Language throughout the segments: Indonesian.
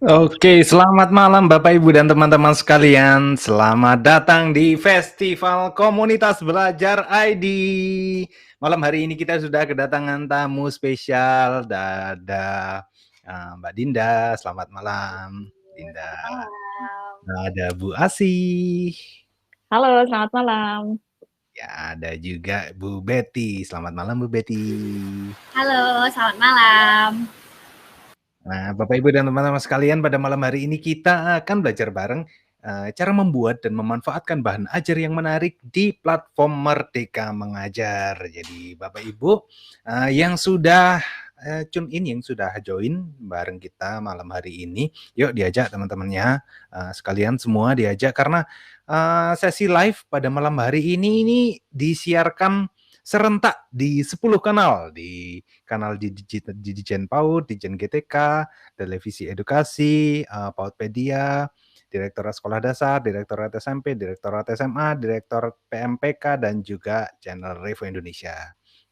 Oke, selamat malam Bapak Ibu dan teman-teman sekalian. Selamat datang di Festival Komunitas Belajar ID. Malam hari ini kita sudah kedatangan tamu spesial. Ada Mbak Dinda. Selamat malam, Dinda. Ada Bu Asih. Halo, selamat malam. Ya, ada juga Bu Betty. Selamat malam, Bu Betty. Halo, selamat malam. Nah, Bapak Ibu dan teman-teman sekalian, pada malam hari ini kita akan belajar bareng cara membuat dan memanfaatkan bahan ajar yang menarik di platform Merdeka Mengajar. Jadi Bapak Ibu yang sudah tune in, yang sudah join bareng kita malam hari ini, yuk diajak teman-temannya sekalian semua diajak, karena sesi live pada malam hari ini disiarkan serentak di 10 kanal, di kanal di Dijen PAUD, Dijen GTK, Televisi Edukasi, Paudpedia, Direktorat Sekolah Dasar, Direktorat SMP, Direktorat SMA, Direktorat PMPK, dan juga channel Revo Indonesia.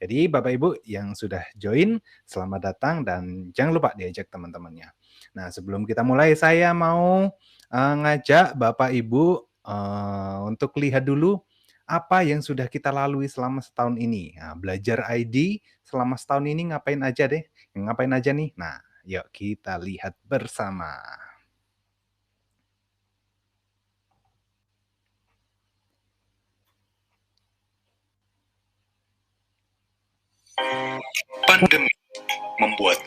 Jadi Bapak Ibu yang sudah join, selamat datang dan jangan lupa diajak teman-temannya. Nah, sebelum kita mulai, saya mau ngajak Bapak Ibu untuk lihat dulu apa yang sudah kita lalui selama setahun ini. Nah, belajar ID selama setahun ini ngapain aja deh? Ngapain aja nih? Nah, yuk kita lihat bersama. Pandemi membuat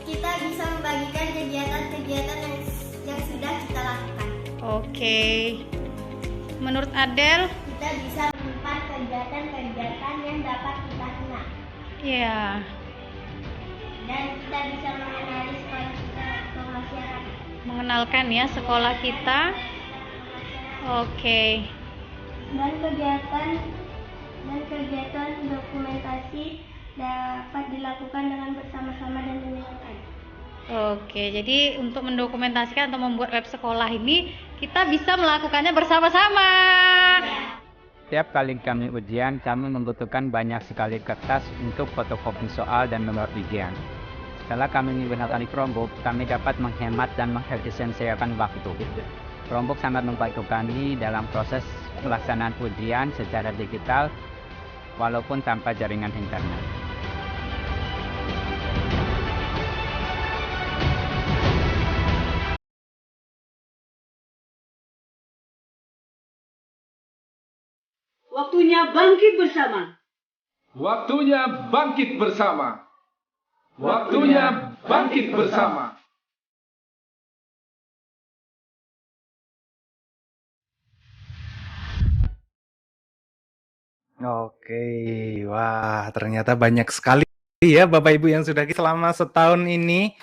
kita bisa membagikan kegiatan-kegiatan yang sudah kita lakukan. Oke. Menurut Adel? Kita bisa menyimpan kegiatan-kegiatan yang dapat kita kenal. Iya. Dan kita bisa mengenali sekolah kita ke masyarakat. Mengenalkan ya sekolah kita. Oke. Dan kegiatan dokumentasi dapat dilakukan dengan bersama-sama dan menyenangkan. Oke, jadi untuk mendokumentasikan atau membuat web sekolah ini kita bisa melakukannya bersama-sama. Setiap kali kami ujian, kami membutuhkan banyak sekali kertas untuk fotokopi soal dan membuat ujian. Setelah kami menggunakan Chromebook, kami dapat menghemat dan mengefisiensikan waktu. Chromebook sangat membantu kami dalam proses pelaksanaan ujian secara digital, walaupun tanpa jaringan internet. Waktunya bangkit bersama. Waktunya bangkit bersama. Waktunya bangkit bersama. Oke, wah ternyata banyak sekali ya Bapak Ibu yang sudah selama setahun ini.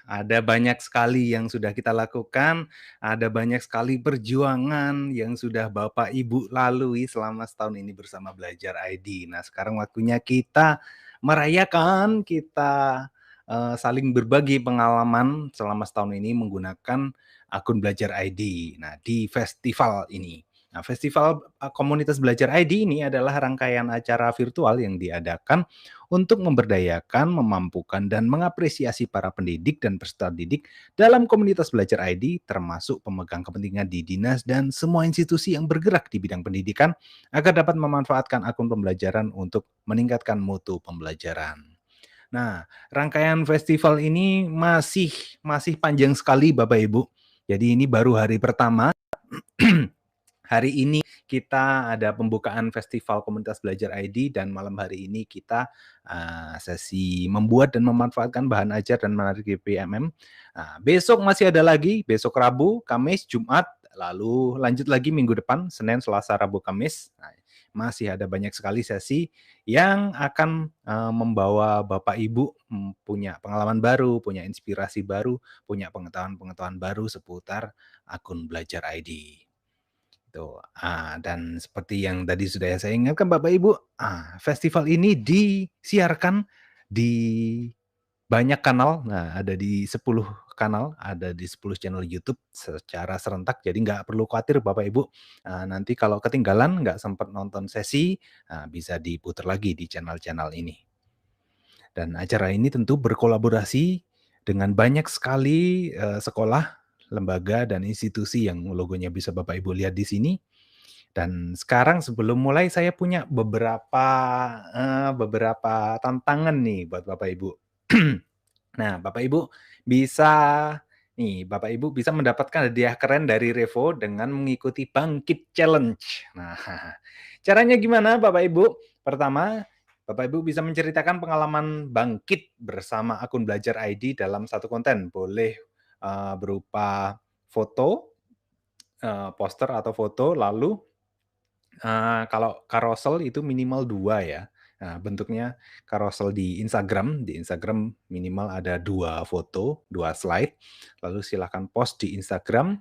Ada banyak sekali yang sudah kita lakukan, ada banyak sekali perjuangan yang sudah Bapak Ibu lalui selama setahun ini bersama Belajar ID. Nah, sekarang waktunya kita merayakan, kita saling berbagi pengalaman selama setahun ini menggunakan akun Belajar ID. Nah, di festival ini. Nah, Festival Komunitas Belajar ID ini adalah rangkaian acara virtual yang diadakan untuk memberdayakan, memampukan, dan mengapresiasi para pendidik dan peserta didik dalam komunitas belajar ID, termasuk pemegang kepentingan di dinas dan semua institusi yang bergerak di bidang pendidikan, agar dapat memanfaatkan akun pembelajaran untuk meningkatkan mutu pembelajaran. Nah, rangkaian festival ini masih panjang sekali Bapak Ibu. Jadi ini baru hari pertama. Hari ini kita ada pembukaan Festival Komunitas Belajar ID dan malam hari ini kita sesi membuat dan memanfaatkan bahan ajar dan menarik GPMM. Besok masih ada lagi, besok Rabu, Kamis, Jumat, lalu lanjut lagi minggu depan, Senin, Selasa, Rabu, Kamis. Masih ada banyak sekali sesi yang akan membawa Bapak Ibu punya pengalaman baru, punya inspirasi baru, punya pengetahuan-pengetahuan baru seputar akun Belajar ID. Tuh, dan seperti yang tadi sudah saya ingatkan Bapak Ibu, festival ini disiarkan di banyak kanal, ada di 10 kanal, ada di 10 channel YouTube secara serentak, jadi nggak perlu khawatir Bapak Ibu, nanti kalau ketinggalan, nggak sempat nonton sesi, bisa diputar lagi di channel-channel ini. Dan acara ini tentu berkolaborasi dengan banyak sekali sekolah, lembaga, dan institusi yang logonya bisa Bapak Ibu lihat di sini. Dan sekarang sebelum mulai saya punya beberapa tantangan nih buat Bapak Ibu. Nah, Bapak Ibu bisa mendapatkan hadiah keren dari Revo dengan mengikuti Bangkit Challenge. Nah, caranya gimana Bapak Ibu? Pertama, Bapak Ibu bisa menceritakan pengalaman bangkit bersama akun Belajar ID dalam satu konten. Boleh berupa foto, poster atau foto, lalu kalau carousel itu minimal 2 ya. Nah, bentuknya carousel di Instagram minimal ada 2 foto, 2 slide, lalu silakan post di Instagram,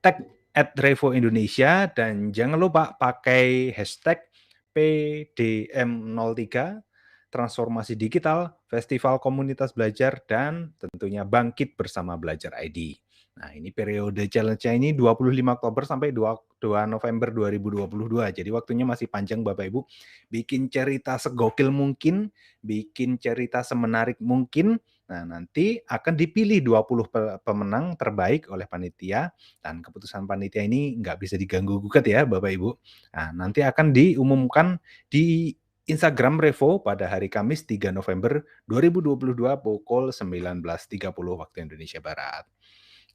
tag @revo-indonesia dan jangan lupa pakai hashtag PDM03, transformasi digital, Festival Komunitas Belajar, dan tentunya bangkit bersama Belajar ID. Nah, ini periode challenge-nya ini 25 Oktober sampai 2 November 2022. Jadi waktunya masih panjang Bapak Ibu. Bikin cerita segokil mungkin, bikin cerita semenarik mungkin. Nah, nanti akan dipilih 20 pemenang terbaik oleh panitia dan keputusan panitia ini nggak bisa diganggu-gugat ya Bapak Ibu. Nah, nanti akan diumumkan di Instagram Revo pada hari Kamis 3 November 2022 pukul 19.30 waktu Indonesia Barat.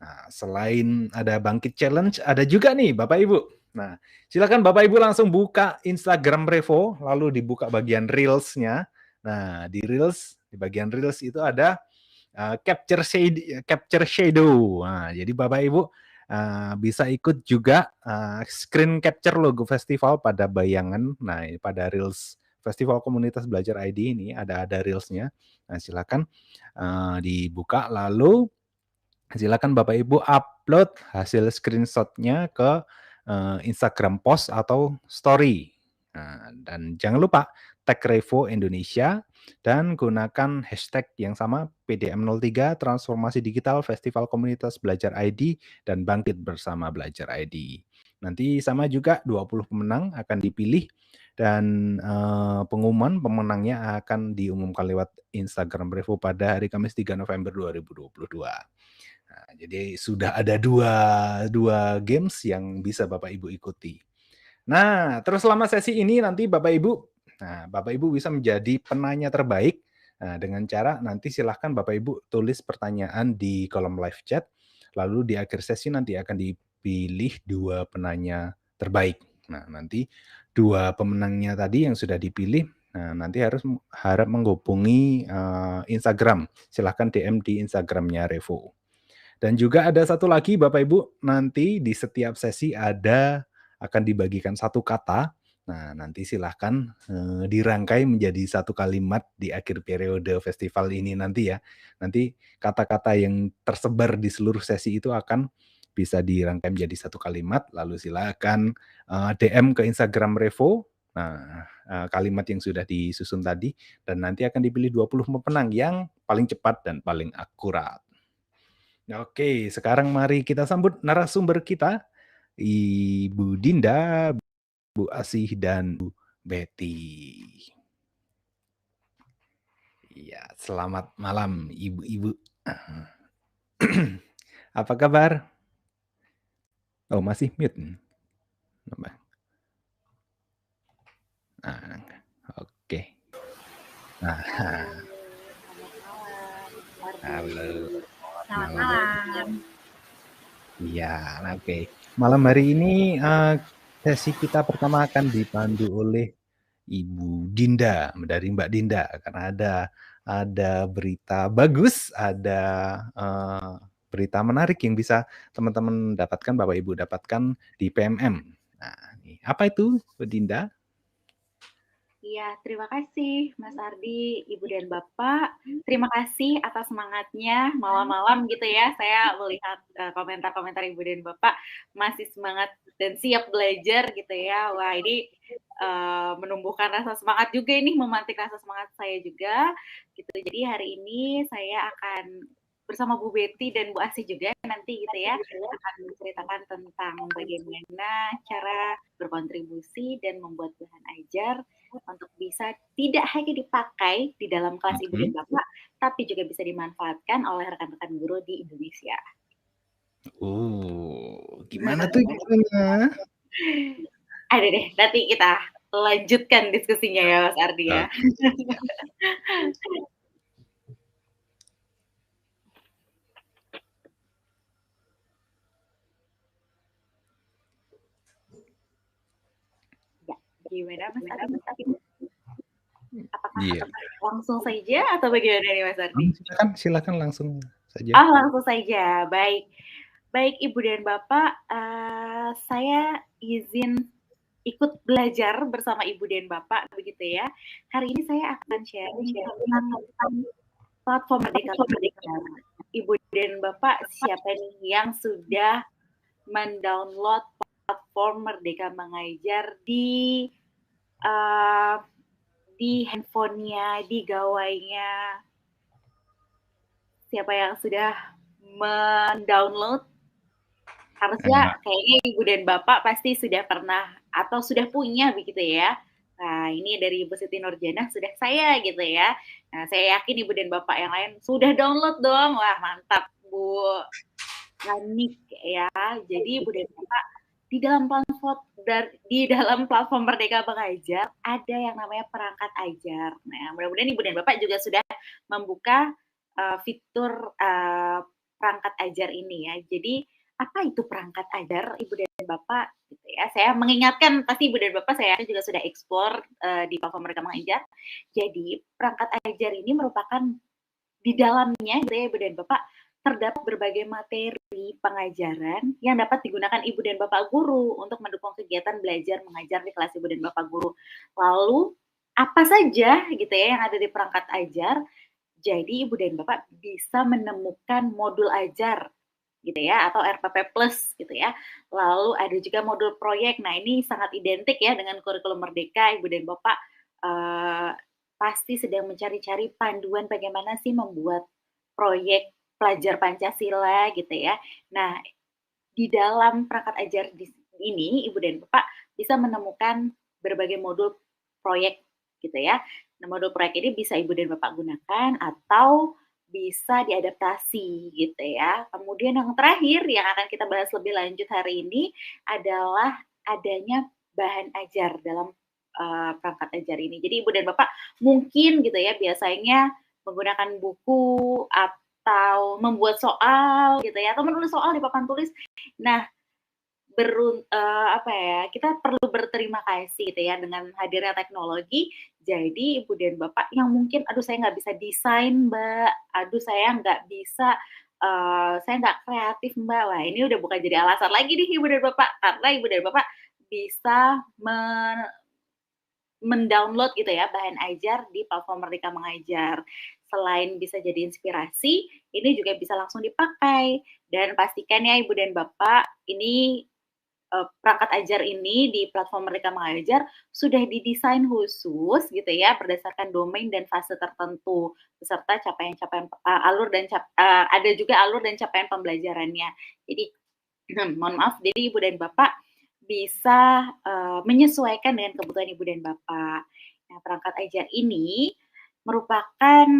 Nah, selain ada Bangkit Challenge, ada juga nih Bapak Ibu. Nah, silakan Bapak Ibu langsung buka Instagram Revo, lalu dibuka bagian Reels-nya. Nah, di bagian Reels itu ada Capture Shadow. Nah, jadi Bapak Ibu bisa ikut juga screen capture logo festival pada bayangan. Nah, pada Reels Festival Komunitas Belajar ID ini ada Reels-nya. Nah, silakan dibuka, lalu silakan Bapak Ibu upload hasil screenshot-nya ke Instagram post atau story. Nah, dan jangan lupa tag Revo Indonesia dan gunakan hashtag yang sama PDM03 Transformasi Digital Festival Komunitas Belajar ID dan Bangkit Bersama Belajar ID. Nanti sama juga 20 pemenang akan dipilih dan pengumuman pemenangnya akan diumumkan lewat Instagram Revo pada hari Kamis 3 November 2022. Nah, jadi sudah ada dua games yang bisa Bapak Ibu ikuti. Nah, terus selama sesi ini nanti Bapak Ibu bisa menjadi penanya terbaik. Nah, dengan cara nanti silahkan Bapak Ibu tulis pertanyaan di kolom live chat, lalu di akhir sesi nanti akan dipilih 2 penanya terbaik. Nah, nanti 2 pemenangnya tadi yang sudah dipilih, nah nanti harap menghubungi Instagram. Silahkan DM di Instagramnya Revo. Dan juga ada satu lagi Bapak Ibu, nanti di setiap sesi akan dibagikan satu kata. Nah, nanti silahkan dirangkai menjadi satu kalimat di akhir periode festival ini nanti ya. Nanti kata-kata yang tersebar di seluruh sesi itu akan bisa dirangkai menjadi satu kalimat, lalu silakan DM ke Instagram Revo. Nah, kalimat yang sudah disusun tadi, dan nanti akan dipilih 20 pemenang yang paling cepat dan paling akurat. Oke, sekarang mari kita sambut narasumber kita, Ibu Dinda, Bu Asih, dan Bu Betty. Iya, selamat malam Ibu-ibu. Apa kabar? Oh, masih mute. Nah, oke. Nah, halo. Selamat malam. Iya, oke. Malam hari ini Sesi kita pertama akan dipandu oleh Ibu Dinda, dari Mbak Dinda, karena ada berita bagus, ada berita menarik yang bisa teman-teman dapatkan, Bapak Ibu dapatkan di PMM. Nah, apa itu, Bu Dinda? Iya, terima kasih Mas Ardi, Ibu dan Bapak. Terima kasih atas semangatnya malam-malam gitu ya. Saya melihat komentar-komentar Ibu dan Bapak masih semangat dan siap belajar gitu ya. Wah, ini menumbuhkan rasa semangat juga ini, memantik rasa semangat saya juga gitu. Jadi hari ini saya akan bersama Bu Betty dan Bu Asih juga nanti gitu ya, akan menceritakan tentang bagaimana cara berkontribusi dan membuat bahan ajar untuk bisa tidak hanya dipakai di dalam kelas Ibu dan Bapak, tapi juga bisa dimanfaatkan oleh rekan-rekan guru di Indonesia. Gimana tuh gimana? Ada deh, nanti kita lanjutkan diskusinya ya Mas Ardi ya. Gimana Mas Ardi? Apakah langsung saja atau bagaimana nih Mas Ardi? Silakan langsung saja. Langsung saja. Baik Ibu dan Bapak, saya izin ikut belajar bersama Ibu dan Bapak begitu ya. Hari ini saya akan sharing tentang platform Merdeka Belajar. Ibu dan Bapak, siapa nih yang sudah mendownload platform Merdeka Mengajar di handphonenya, di gawainya? Siapa yang sudah mendownload? Harusnya kayaknya Ibu dan Bapak pasti sudah pernah atau sudah punya begitu ya. Nah, ini dari Ibu Siti Nurjanah sudah saya gitu ya. Nah, saya yakin Ibu dan Bapak yang lain sudah download dong. Wah, mantap Bu Lanik ya. Jadi Ibu dan Bapak di dalam platform Merdeka Mengajar ada yang namanya perangkat ajar. Nah, mudah-mudahan Ibu dan Bapak juga sudah membuka fitur perangkat ajar ini ya. Jadi apa itu perangkat ajar Ibu dan Bapak gitu ya. Saya mengingatkan pasti Ibu dan Bapak saya juga sudah explore di platform Merdeka Mengajar. Jadi perangkat ajar ini merupakan di dalamnya gitu ya Ibu dan Bapak terdapat berbagai materi pengajaran yang dapat digunakan Ibu dan Bapak guru untuk mendukung kegiatan belajar mengajar di kelas Ibu dan Bapak guru. Lalu apa saja gitu ya yang ada di perangkat ajar? Jadi Ibu dan Bapak bisa menemukan modul ajar gitu ya atau RPP Plus gitu ya. Lalu ada juga modul proyek. Nah, ini sangat identik ya dengan kurikulum Merdeka. Ibu dan Bapak pasti sedang mencari-cari panduan bagaimana sih membuat proyek pelajar Pancasila gitu ya. Nah, di dalam perangkat ajar ini Ibu dan Bapak bisa menemukan berbagai modul proyek gitu ya. Nah, modul proyek ini bisa Ibu dan Bapak gunakan atau bisa diadaptasi gitu ya. Kemudian yang terakhir yang akan kita bahas lebih lanjut hari ini adalah adanya bahan ajar dalam perangkat ajar ini. Jadi Ibu dan Bapak mungkin gitu ya biasanya menggunakan buku atau membuat soal gitu ya atau menulis soal di papan tulis. Nah, kita perlu berterima kasih gitu ya dengan hadirnya teknologi. Jadi Ibu dan Bapak yang mungkin aduh saya nggak bisa desain Mbak, aduh saya nggak bisa saya nggak kreatif Mbak. Wah, ini udah bukan jadi alasan lagi nih Ibu dan Bapak karena Ibu dan Bapak bisa mendownload gitu ya bahan ajar di platform Merdeka Mengajar. Selain bisa jadi inspirasi, ini juga bisa langsung dipakai. Dan pastikan ya Ibu dan Bapak, ini perangkat ajar ini di platform Merdeka Mengajar sudah didesain khusus gitu ya berdasarkan domain dan fase tertentu beserta capaian-capaian ada juga alur dan capaian pembelajarannya. Jadi mohon maaf, jadi Ibu dan Bapak bisa menyesuaikan dengan kebutuhan Ibu dan Bapak. Nah, perangkat ajar ini merupakan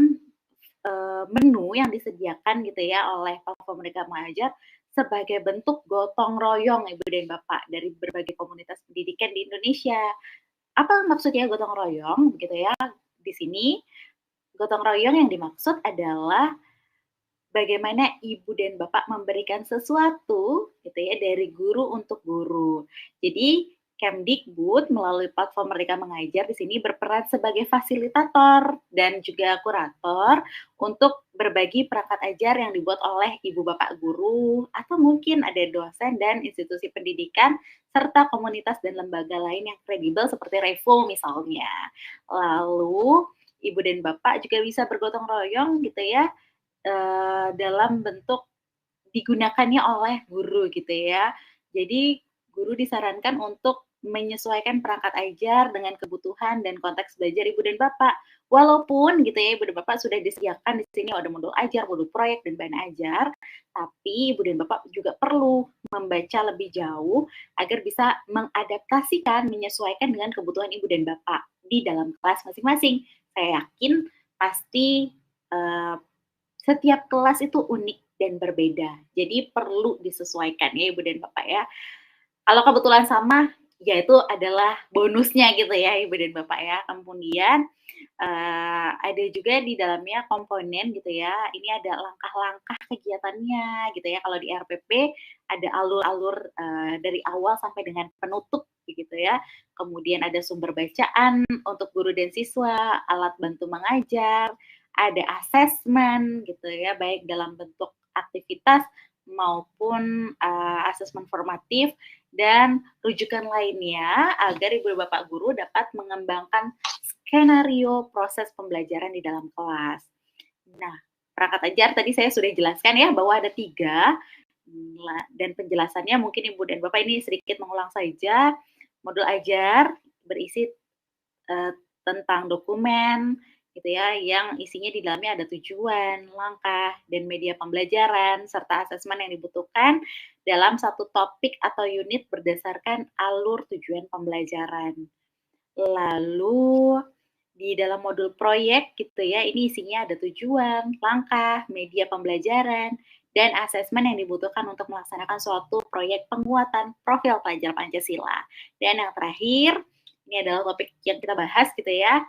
menu yang disediakan gitu ya oleh platform Merdeka Mengajar sebagai bentuk gotong royong Ibu dan Bapak dari berbagai komunitas pendidikan di Indonesia. Apa maksudnya gotong royong gitu ya? Di sini gotong royong yang dimaksud adalah bagaimana Ibu dan Bapak memberikan sesuatu gitu ya dari guru untuk guru. Jadi Kemdikbud melalui platform Merdeka Mengajar di sini berperan sebagai fasilitator dan juga kurator untuk berbagi perangkat ajar yang dibuat oleh ibu bapak guru atau mungkin ada dosen dan institusi pendidikan serta komunitas dan lembaga lain yang kredibel seperti Revo misalnya. Lalu ibu dan bapak juga bisa bergotong royong gitu ya dalam bentuk digunakannya oleh guru gitu ya. Jadi guru disarankan untuk menyesuaikan perangkat ajar dengan kebutuhan dan konteks belajar ibu dan bapak. Walaupun gitu ya ibu dan bapak sudah disediakan di sini ada modul ajar, modul proyek dan bahan ajar, tapi ibu dan bapak juga perlu membaca lebih jauh agar bisa mengadaptasikan, menyesuaikan dengan kebutuhan ibu dan bapak di dalam kelas masing-masing. Saya yakin pasti setiap kelas itu unik dan berbeda. Jadi perlu disesuaikan ya ibu dan bapak ya. Kalau kebetulan sama, ya itu adalah bonusnya gitu ya ibu dan bapak ya. Kemudian ada juga di dalamnya komponen gitu ya. Ini ada langkah-langkah kegiatannya gitu ya. Kalau di RPP ada alur-alur dari awal sampai dengan penutup gitu ya. Kemudian ada sumber bacaan untuk guru dan siswa, alat bantu mengajar, ada asesmen gitu ya, baik dalam bentuk aktivitas maupun asesmen formatif dan rujukan lainnya agar ibu bapak guru dapat mengembangkan skenario proses pembelajaran di dalam kelas. Nah, perangkat ajar tadi saya sudah jelaskan ya bahwa ada 3 dan penjelasannya mungkin ibu dan bapak ini sedikit mengulang saja. Modul ajar berisi tentang dokumen gitu ya, yang isinya di dalamnya ada tujuan, langkah, dan media pembelajaran, serta asesmen yang dibutuhkan dalam satu topik atau unit berdasarkan alur tujuan pembelajaran. Lalu di dalam modul proyek gitu ya, ini isinya ada tujuan, langkah, media pembelajaran, dan asesmen yang dibutuhkan untuk melaksanakan suatu proyek penguatan profil pelajar Pancasila. Dan yang terakhir, ini adalah topik yang kita bahas gitu ya,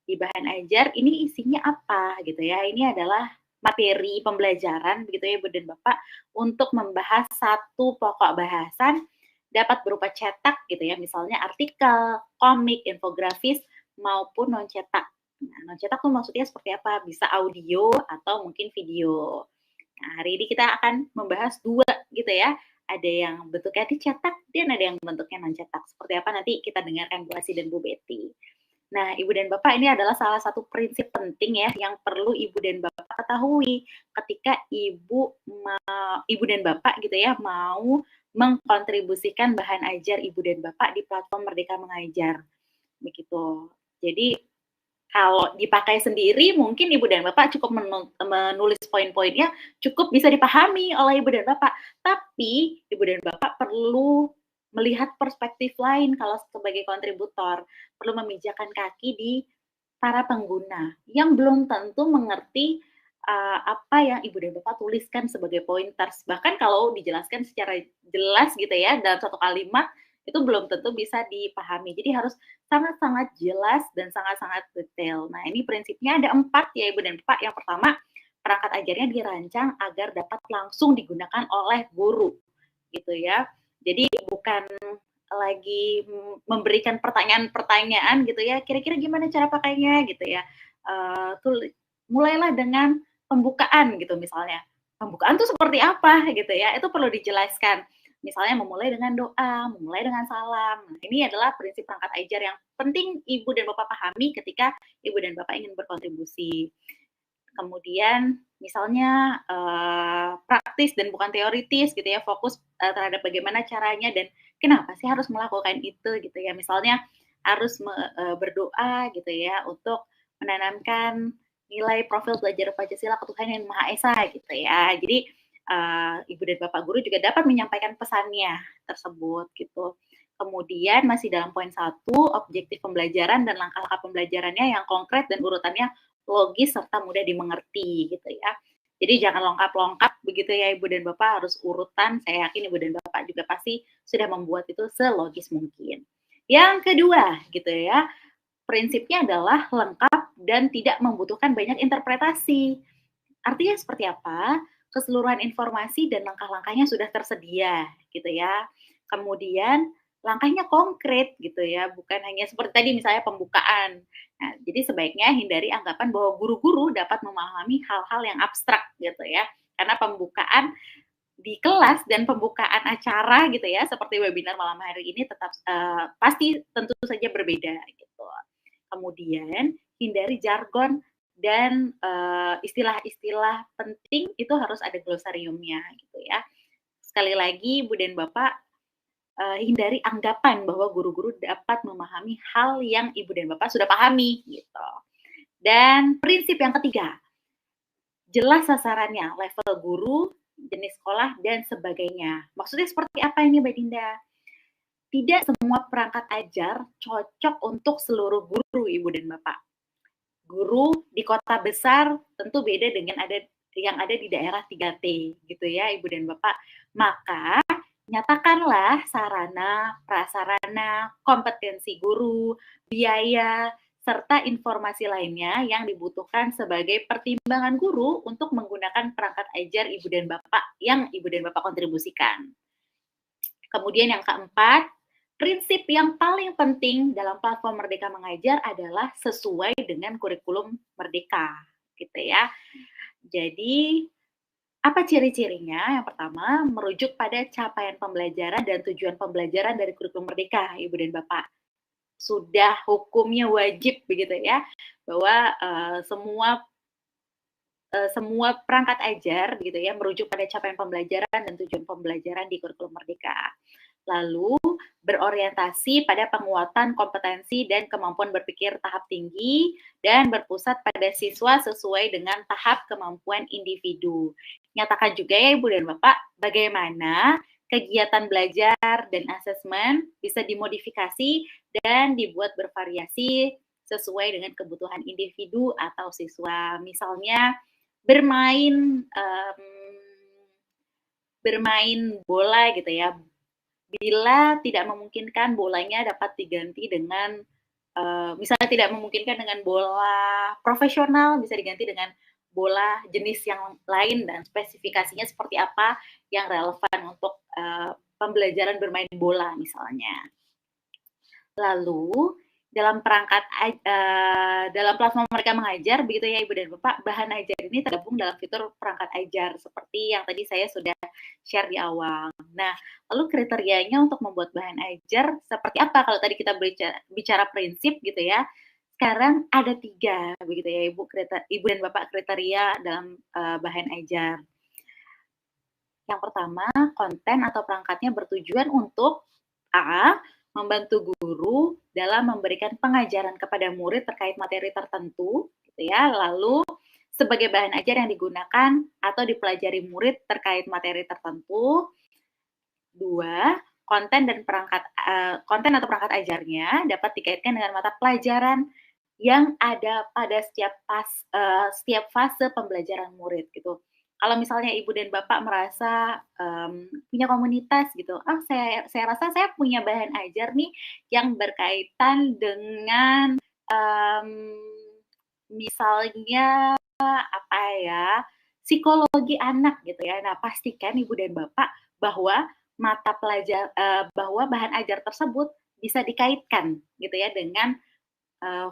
di bahan ajar ini isinya apa gitu ya. Ini adalah materi pembelajaran begitu ya ibu dan bapak untuk membahas satu pokok bahasan dapat berupa cetak gitu ya, misalnya artikel, komik, infografis maupun non cetak. Nah, non cetak tuh maksudnya seperti apa? Bisa audio atau mungkin video. Nah, hari ini kita akan membahas 2 gitu ya. Ada yang bentuknya dicetak dan ada yang bentuknya non cetak. Seperti apa nanti kita dengarkan Bu Asi dan Bu Betty. Nah, ibu dan bapak ini adalah salah satu prinsip penting ya yang perlu ibu dan bapak ketahui ketika ibu dan bapak gitu ya mau mengkontribusikan bahan ajar ibu dan bapak di platform Merdeka Mengajar. Begitu. Jadi kalau dipakai sendiri mungkin ibu dan bapak cukup menulis poin-poinnya cukup bisa dipahami oleh ibu dan bapak. Tapi ibu dan bapak perlu melihat perspektif lain kalau sebagai kontributor, perlu memijakkan kaki di para pengguna yang belum tentu mengerti apa yang ibu dan bapak tuliskan sebagai pointers. Bahkan kalau dijelaskan secara jelas gitu ya dalam satu kalimat itu belum tentu bisa dipahami. Jadi harus sangat-sangat jelas dan sangat-sangat detail. Nah, ini prinsipnya ada 4 ya ibu dan bapak. Yang pertama, perangkat ajarnya dirancang agar dapat langsung digunakan oleh guru gitu ya. Jadi bukan lagi memberikan pertanyaan-pertanyaan gitu ya, kira-kira gimana cara pakainya gitu ya. Mulailah dengan pembukaan gitu misalnya. Pembukaan tuh seperti apa gitu ya, itu perlu dijelaskan. Misalnya memulai dengan doa, memulai dengan salam. Nah, ini adalah prinsip perangkat ajar yang penting ibu dan bapak pahami ketika ibu dan bapak ingin berkontribusi. Kemudian misalnya praktis dan bukan teoritis gitu ya, fokus terhadap bagaimana caranya dan kenapa sih harus melakukan itu gitu ya. Misalnya harus berdoa gitu ya untuk menanamkan nilai profil belajar Pancasila Ketuhanan Yang Maha Esa gitu ya. Jadi ibu dan bapak guru juga dapat menyampaikan pesannya tersebut gitu. Kemudian masih dalam poin 1, objektif pembelajaran dan langkah-langkah pembelajarannya yang konkret dan urutannya logis serta mudah dimengerti gitu ya. Jadi jangan lengkap-lengkap begitu ya ibu dan bapak, harus urutan. Saya yakin ibu dan bapak juga pasti sudah membuat itu selogis mungkin. Yang kedua gitu ya, prinsipnya adalah lengkap dan tidak membutuhkan banyak interpretasi. Artinya seperti apa? Keseluruhan informasi dan langkah-langkahnya sudah tersedia gitu ya. Kemudian langkahnya konkret gitu ya, bukan hanya seperti tadi misalnya pembukaan. Nah, jadi sebaiknya hindari anggapan bahwa guru-guru dapat memahami hal-hal yang abstrak gitu ya. Karena pembukaan di kelas dan pembukaan acara gitu ya, seperti webinar malam hari ini tetap pasti tentu saja berbeda gitu. Kemudian hindari jargon dan istilah-istilah penting itu harus ada glosariumnya gitu ya. Sekali lagi, Ibu dan Bapak, hindari anggapan bahwa guru-guru dapat memahami hal yang Ibu dan Bapak sudah pahami gitu. Dan prinsip yang ketiga, jelas sasarannya, level guru, jenis sekolah, dan sebagainya. Maksudnya seperti apa ini, Mbak Dinda? Tidak semua perangkat ajar cocok untuk seluruh guru, Ibu dan Bapak. Guru di kota besar tentu beda dengan yang ada di daerah 3T gitu ya, Ibu dan Bapak. Maka nyatakanlah sarana, prasarana, kompetensi guru, biaya, serta informasi lainnya yang dibutuhkan sebagai pertimbangan guru untuk menggunakan perangkat ajar Ibu dan Bapak yang Ibu dan Bapak kontribusikan. Kemudian yang keempat, prinsip yang paling penting dalam platform Merdeka Mengajar adalah sesuai dengan kurikulum Merdeka, gitu ya. Jadi, apa ciri-cirinya? Yang pertama, merujuk pada capaian pembelajaran dan tujuan pembelajaran dari kurikulum Merdeka, Ibu dan Bapak. Sudah hukumnya wajib begitu ya, bahwa semua perangkat ajar gitu ya merujuk pada capaian pembelajaran dan tujuan pembelajaran di kurikulum Merdeka. Lalu berorientasi pada penguatan kompetensi dan kemampuan berpikir tahap tinggi dan berpusat pada siswa sesuai dengan tahap kemampuan individu. Nyatakan juga ya Ibu dan Bapak, bagaimana kegiatan belajar dan asesmen bisa dimodifikasi dan dibuat bervariasi sesuai dengan kebutuhan individu atau siswa. Misalnya bermain bola gitu ya. Bila tidak memungkinkan bolanya dapat diganti dengan misalnya tidak memungkinkan dengan bola profesional, bisa diganti dengan bola jenis yang lain dan spesifikasinya seperti apa yang relevan untuk pembelajaran bermain bola misalnya. Lalu dalam dalam platform Merdeka Mengajar begitu ya Ibu dan Bapak, bahan ajar ini tergabung dalam fitur perangkat ajar seperti yang tadi saya sudah share di awal. Nah, lalu kriterianya untuk membuat bahan ajar seperti apa? Kalau tadi kita bicara prinsip gitu ya, sekarang ada 3 begitu ya Ibu dan Bapak kriteria dalam bahan ajar. Yang pertama, konten atau perangkatnya bertujuan untuk A, membantu guru dalam memberikan pengajaran kepada murid terkait materi tertentu, gitu ya. Lalu sebagai bahan ajar yang digunakan atau dipelajari murid terkait materi tertentu. 2, konten atau perangkat ajarnya dapat dikaitkan dengan mata pelajaran yang ada pada setiap fase pembelajaran murid gitu. Kalau misalnya Ibu dan Bapak merasa punya komunitas gitu, saya rasa saya punya bahan ajar nih yang berkaitan dengan misalnya apa ya, psikologi anak gitu ya. Nah, pastikan Ibu dan Bapak bahwa bahwa bahan ajar tersebut bisa dikaitkan gitu ya dengan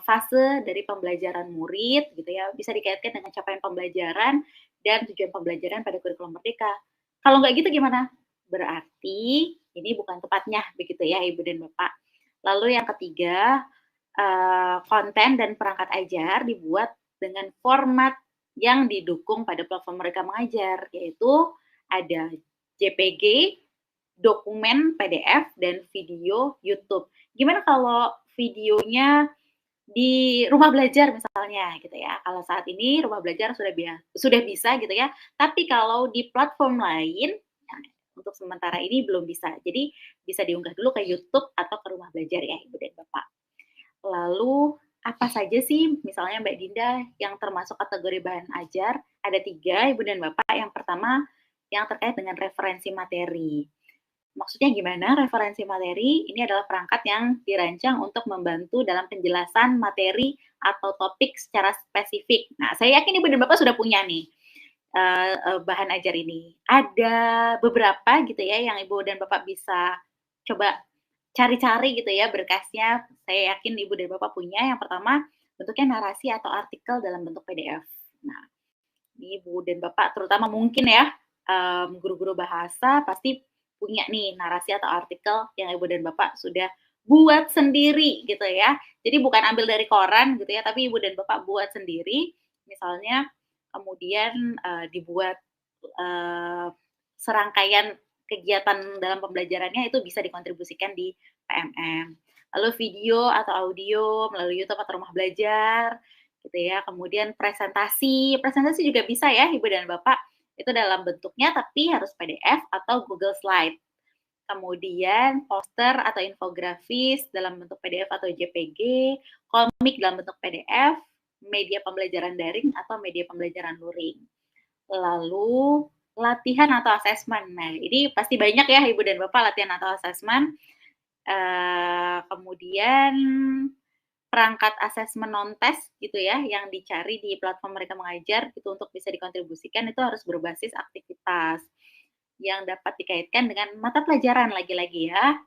fase dari pembelajaran murid gitu ya, bisa dikaitkan dengan capaian pembelajaran dan tujuan pembelajaran pada kurikulum Merdeka. Kalau nggak gitu gimana? Berarti ini bukan tempatnya begitu ya Ibu dan Bapak. Lalu yang ketiga, konten dan perangkat ajar dibuat dengan format yang didukung pada platform Merdeka Mengajar, yaitu ada JPG, dokumen PDF, dan video YouTube. Gimana kalau videonya di rumah belajar misalnya gitu ya. Kalau saat ini rumah belajar sudah bisa gitu ya. Tapi kalau di platform lain, nah, untuk sementara ini belum bisa. Jadi bisa diunggah dulu ke YouTube atau ke rumah belajar ya Ibu dan Bapak. Lalu apa saja sih misalnya Mbak Dinda yang termasuk kategori bahan ajar? Ada 3 Ibu dan Bapak. Yang pertama yang terkait dengan referensi materi. Maksudnya gimana referensi materi? Ini adalah perangkat yang dirancang untuk membantu dalam penjelasan materi atau topik secara spesifik. Nah, saya yakin Ibu dan Bapak sudah punya nih bahan ajar ini. Ada beberapa gitu ya yang Ibu dan Bapak bisa coba cari-cari gitu ya berkasnya. Saya yakin Ibu dan Bapak punya. Yang pertama, bentuknya narasi atau artikel dalam bentuk PDF. Nah, ini Ibu dan Bapak terutama mungkin ya, guru-guru bahasa pasti punya nih narasi atau artikel yang Ibu dan Bapak sudah buat sendiri gitu ya. Jadi bukan ambil dari koran gitu ya, tapi Ibu dan Bapak buat sendiri. Misalnya kemudian dibuat serangkaian kegiatan dalam pembelajarannya itu bisa dikontribusikan di PMM. Lalu video atau audio melalui YouTube atau rumah belajar gitu ya. Kemudian presentasi juga bisa ya Ibu dan Bapak. Itu dalam bentuknya tapi harus PDF atau Google Slide. Kemudian poster atau infografis dalam bentuk PDF atau JPG, komik dalam bentuk PDF, media pembelajaran daring atau media pembelajaran luring. Lalu latihan atau asesmen. Nah, ini pasti banyak ya Ibu dan Bapak latihan atau asesmen. Kemudian perangkat asesmen non-test gitu ya, yang dicari di platform Merdeka Mengajar itu untuk bisa dikontribusikan itu harus berbasis aktivitas yang dapat dikaitkan dengan mata pelajaran lagi-lagi ya,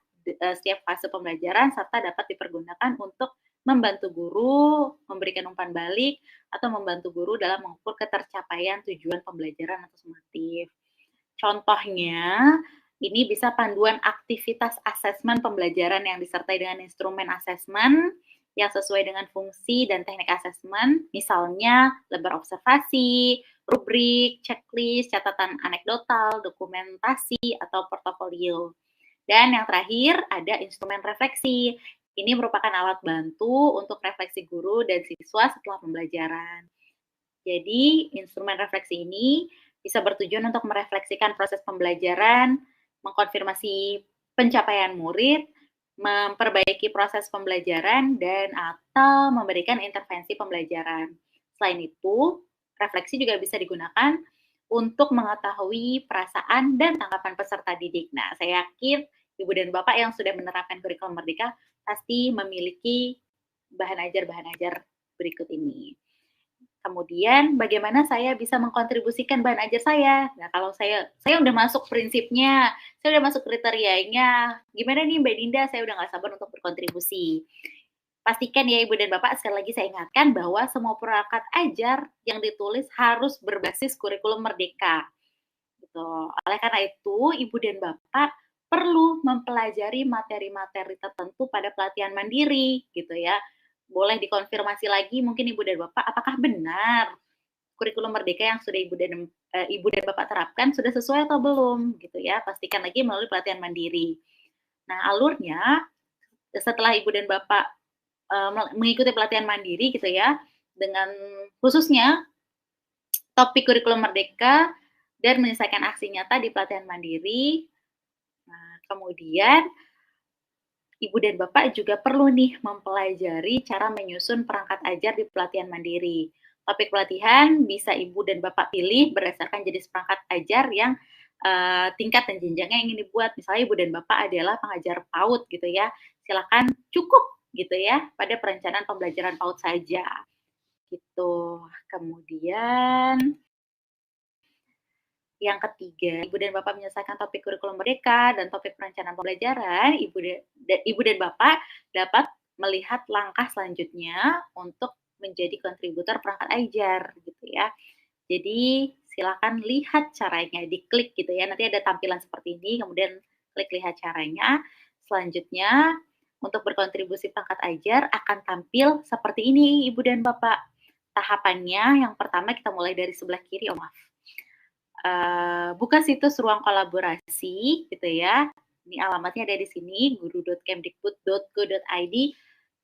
setiap fase pembelajaran serta dapat dipergunakan untuk membantu guru, memberikan umpan balik, atau membantu guru dalam mengukur ketercapaian tujuan pembelajaran atau sumatif. Contohnya, ini bisa panduan aktivitas asesmen pembelajaran yang disertai dengan instrumen asesmen yang sesuai dengan fungsi dan teknik asesmen, misalnya lembar observasi, rubrik, checklist, catatan anekdotal, dokumentasi, atau portofolio. Dan yang terakhir ada instrumen refleksi. Ini merupakan alat bantu untuk refleksi guru dan siswa setelah pembelajaran. Jadi, instrumen refleksi ini bisa bertujuan untuk merefleksikan proses pembelajaran, mengkonfirmasi pencapaian murid, memperbaiki proses pembelajaran, dan atau memberikan intervensi pembelajaran. Selain itu, refleksi juga bisa digunakan untuk mengetahui perasaan dan tanggapan peserta didik. Nah, saya yakin Ibu dan Bapak yang sudah menerapkan kurikulum Merdeka pasti memiliki bahan ajar berikut ini. Kemudian bagaimana saya bisa mengkontribusikan bahan ajar saya? Nah, kalau saya udah masuk prinsipnya, saya udah masuk kriterianya, gimana nih Mbak Dinda, saya udah nggak sabar untuk berkontribusi. Pastikan ya Ibu dan Bapak, sekali lagi saya ingatkan bahwa semua perangkat ajar yang ditulis harus berbasis kurikulum Merdeka. Gitu. Oleh karena itu, Ibu dan Bapak perlu mempelajari materi-materi tertentu pada pelatihan mandiri, gitu ya. Boleh dikonfirmasi lagi mungkin Ibu dan Bapak, apakah benar kurikulum Merdeka yang sudah Ibu dan Bapak terapkan sudah sesuai atau belum, gitu ya. Pastikan lagi melalui pelatihan mandiri. Nah, alurnya setelah Ibu dan Bapak mengikuti pelatihan mandiri, gitu ya, dengan khususnya topik kurikulum Merdeka dan menyelesaikan aksi nyata di pelatihan mandiri. Nah, kemudian Ibu dan Bapak juga perlu nih mempelajari cara menyusun perangkat ajar di pelatihan mandiri. Topik pelatihan bisa Ibu dan Bapak pilih berdasarkan jenis perangkat ajar yang tingkat dan jenjangnya yang ingin dibuat. Misalnya Ibu dan Bapak adalah pengajar PAUD gitu ya, silakan cukup gitu ya pada perencanaan pembelajaran PAUD saja. Gitu. Kemudian yang ketiga, Ibu dan Bapak menyelesaikan topik kurikulum Merdeka dan topik perencanaan pembelajaran, Ibu dan Bapak dapat melihat langkah selanjutnya untuk menjadi kontributor perangkat ajar gitu ya. Jadi silakan lihat caranya, diklik gitu ya. Nanti ada tampilan seperti ini, kemudian klik lihat caranya. Selanjutnya untuk berkontribusi perangkat ajar akan tampil seperti ini Ibu dan Bapak. Tahapannya yang pertama kita mulai dari sebelah kiri, buka situs ruang kolaborasi gitu ya. Ini alamatnya ada di sini, guru.kemdikbud.go.id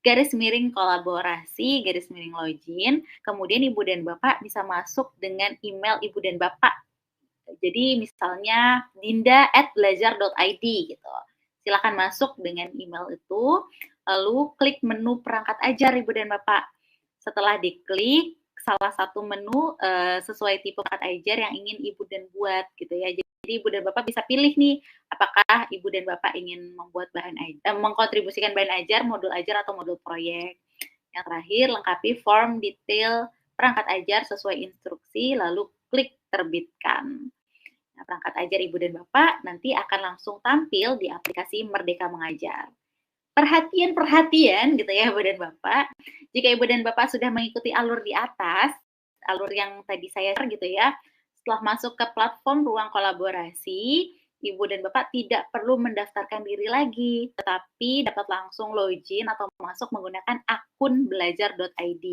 /kolaborasi/login. Kemudian Ibu dan Bapak bisa masuk dengan email Ibu dan Bapak. Jadi misalnya dinda@belajar.id gitu. Silakan masuk dengan email itu, lalu klik menu perangkat ajar Ibu dan Bapak. Setelah diklik salah satu menu sesuai tipe perangkat ajar yang ingin Ibu dan buat gitu ya. Jadi Ibu dan Bapak bisa pilih nih apakah Ibu dan Bapak ingin membuat mengkontribusikan bahan ajar, modul ajar atau modul proyek. Yang terakhir, lengkapi form detail perangkat ajar sesuai instruksi lalu klik terbitkan. Nah, perangkat ajar Ibu dan Bapak nanti akan langsung tampil di aplikasi Merdeka Mengajar. perhatian gitu ya Ibu dan Bapak. Jika Ibu dan Bapak sudah mengikuti alur di atas, alur yang tadi saya share gitu ya, setelah masuk ke platform ruang kolaborasi, Ibu dan Bapak tidak perlu mendaftarkan diri lagi, tetapi dapat langsung login atau masuk menggunakan akun belajar.id.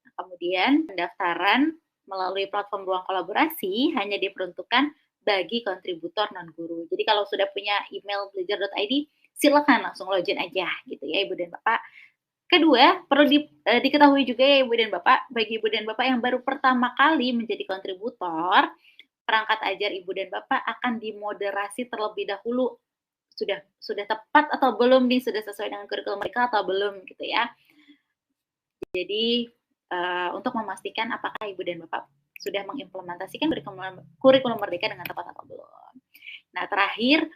Nah, kemudian pendaftaran melalui platform ruang kolaborasi hanya diperuntukkan bagi kontributor non-guru. Jadi kalau sudah punya email belajar.id, silakan langsung login aja gitu ya Ibu dan Bapak. Kedua, perlu diketahui juga ya Ibu dan Bapak, bagi Ibu dan Bapak yang baru pertama kali menjadi kontributor, perangkat ajar Ibu dan Bapak akan dimoderasi terlebih dahulu. Sudah tepat atau belum nih, sudah sesuai dengan kurikulum mereka atau belum gitu ya. Jadi untuk memastikan apakah Ibu dan Bapak sudah mengimplementasikan kurikulum merdeka dengan tepat atau belum. Nah, terakhir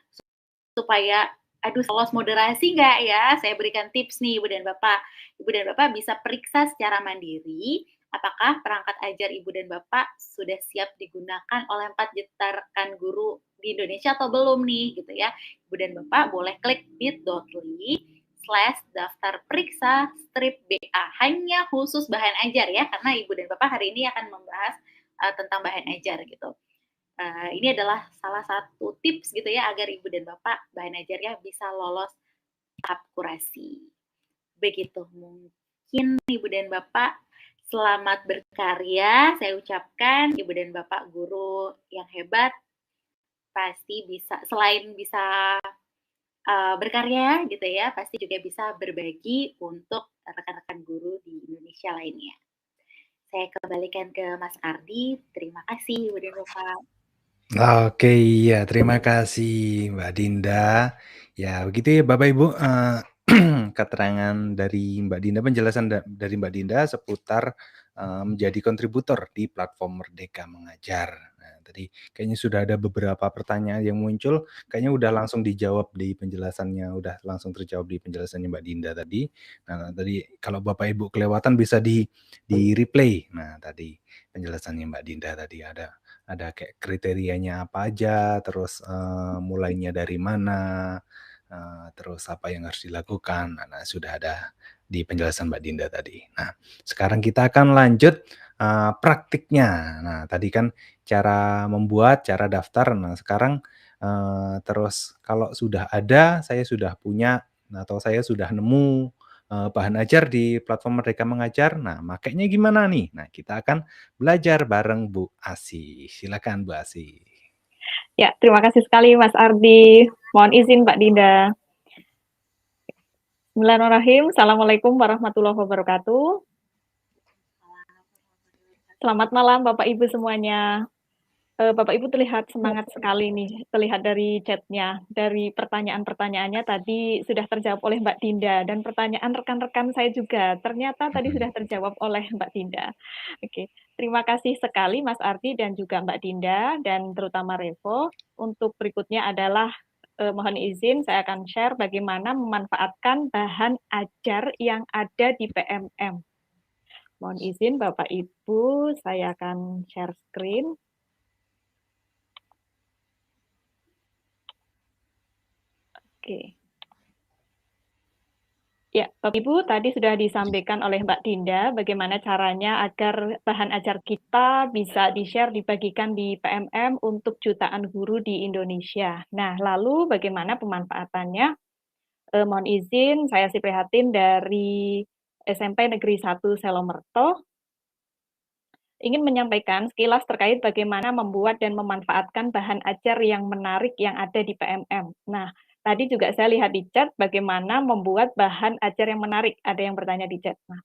supaya lolos moderasi nggak ya? Saya berikan tips nih Ibu dan Bapak. Ibu dan Bapak bisa periksa secara mandiri apakah perangkat ajar Ibu dan Bapak sudah siap digunakan oleh 4 juta rekan guru di Indonesia atau belum nih gitu ya. Ibu dan Bapak boleh klik bit.ly/daftar periksa /BA hanya khusus bahan ajar ya, karena Ibu dan Bapak hari ini akan membahas tentang bahan ajar gitu. Ini adalah salah satu tips gitu ya agar Ibu dan Bapak bahan ajarnya bisa lolos tahap kurasi. Begitu mungkin Ibu dan Bapak, selamat berkarya. Saya ucapkan Ibu dan Bapak guru yang hebat pasti bisa, selain bisa berkarya gitu ya, pasti juga bisa berbagi untuk rekan-rekan guru di Indonesia lainnya. Saya kembalikan ke Mas Ardi. Terima kasih Ibu dan Bapak. Oke, iya, terima kasih Mbak Dinda. Ya, begitu ya Bapak Ibu, keterangan dari Mbak Dinda, penjelasan dari Mbak Dinda seputar menjadi kontributor di platform Merdeka Mengajar. Nah, tadi kayaknya sudah ada beberapa pertanyaan yang muncul, kayaknya udah langsung dijawab di penjelasannya, udah langsung terjawab di penjelasannya Mbak Dinda tadi. Nah, tadi kalau Bapak Ibu kelewatan bisa di replay. Nah, tadi penjelasannya Mbak Dinda tadi ada kayak kriterianya apa aja, terus mulainya dari mana, terus apa yang harus dilakukan. Nah, sudah ada di penjelasan Mbak Dinda tadi. Nah, sekarang kita akan lanjut praktiknya. Nah, tadi kan cara membuat, cara daftar. Nah, sekarang terus kalau sudah ada, saya sudah punya atau saya sudah nemu bahan ajar di platform Merdeka Mengajar. Nah, makanya gimana nih? Nah, kita akan belajar bareng Bu Asih. Silakan Bu Asih. Ya, terima kasih sekali Mas Ardi. Mohon izin Mbak Dinda. Bismillahirrahmanirrahim. Assalamualaikum warahmatullahi wabarakatuh. Selamat malam Bapak Ibu semuanya. Bapak Ibu terlihat semangat sekali nih, terlihat dari chatnya, dari pertanyaan-pertanyaannya tadi sudah terjawab oleh Mbak Dinda, dan pertanyaan rekan-rekan saya juga ternyata tadi sudah terjawab oleh Mbak Dinda. Oke, terima kasih sekali Mas Ardi dan juga Mbak Dinda, dan terutama Revo. Untuk berikutnya adalah mohon izin saya akan share bagaimana memanfaatkan bahan ajar yang ada di PMM. Mohon izin Bapak Ibu, saya akan share screen. Oke. Ya, Bapak Ibu, tadi sudah disampaikan oleh Mbak Dinda bagaimana caranya agar bahan ajar kita bisa di-share, dibagikan di PMM untuk jutaan guru di Indonesia. Nah, lalu bagaimana pemanfaatannya? Mohon izin, saya si prihatin dari SMP Negeri 1 Selomerto. Ingin menyampaikan sekilas terkait bagaimana membuat dan memanfaatkan bahan ajar yang menarik yang ada di PMM. Nah, tadi juga saya lihat di chat bagaimana membuat bahan ajar yang menarik. Ada yang bertanya di chat. Nah,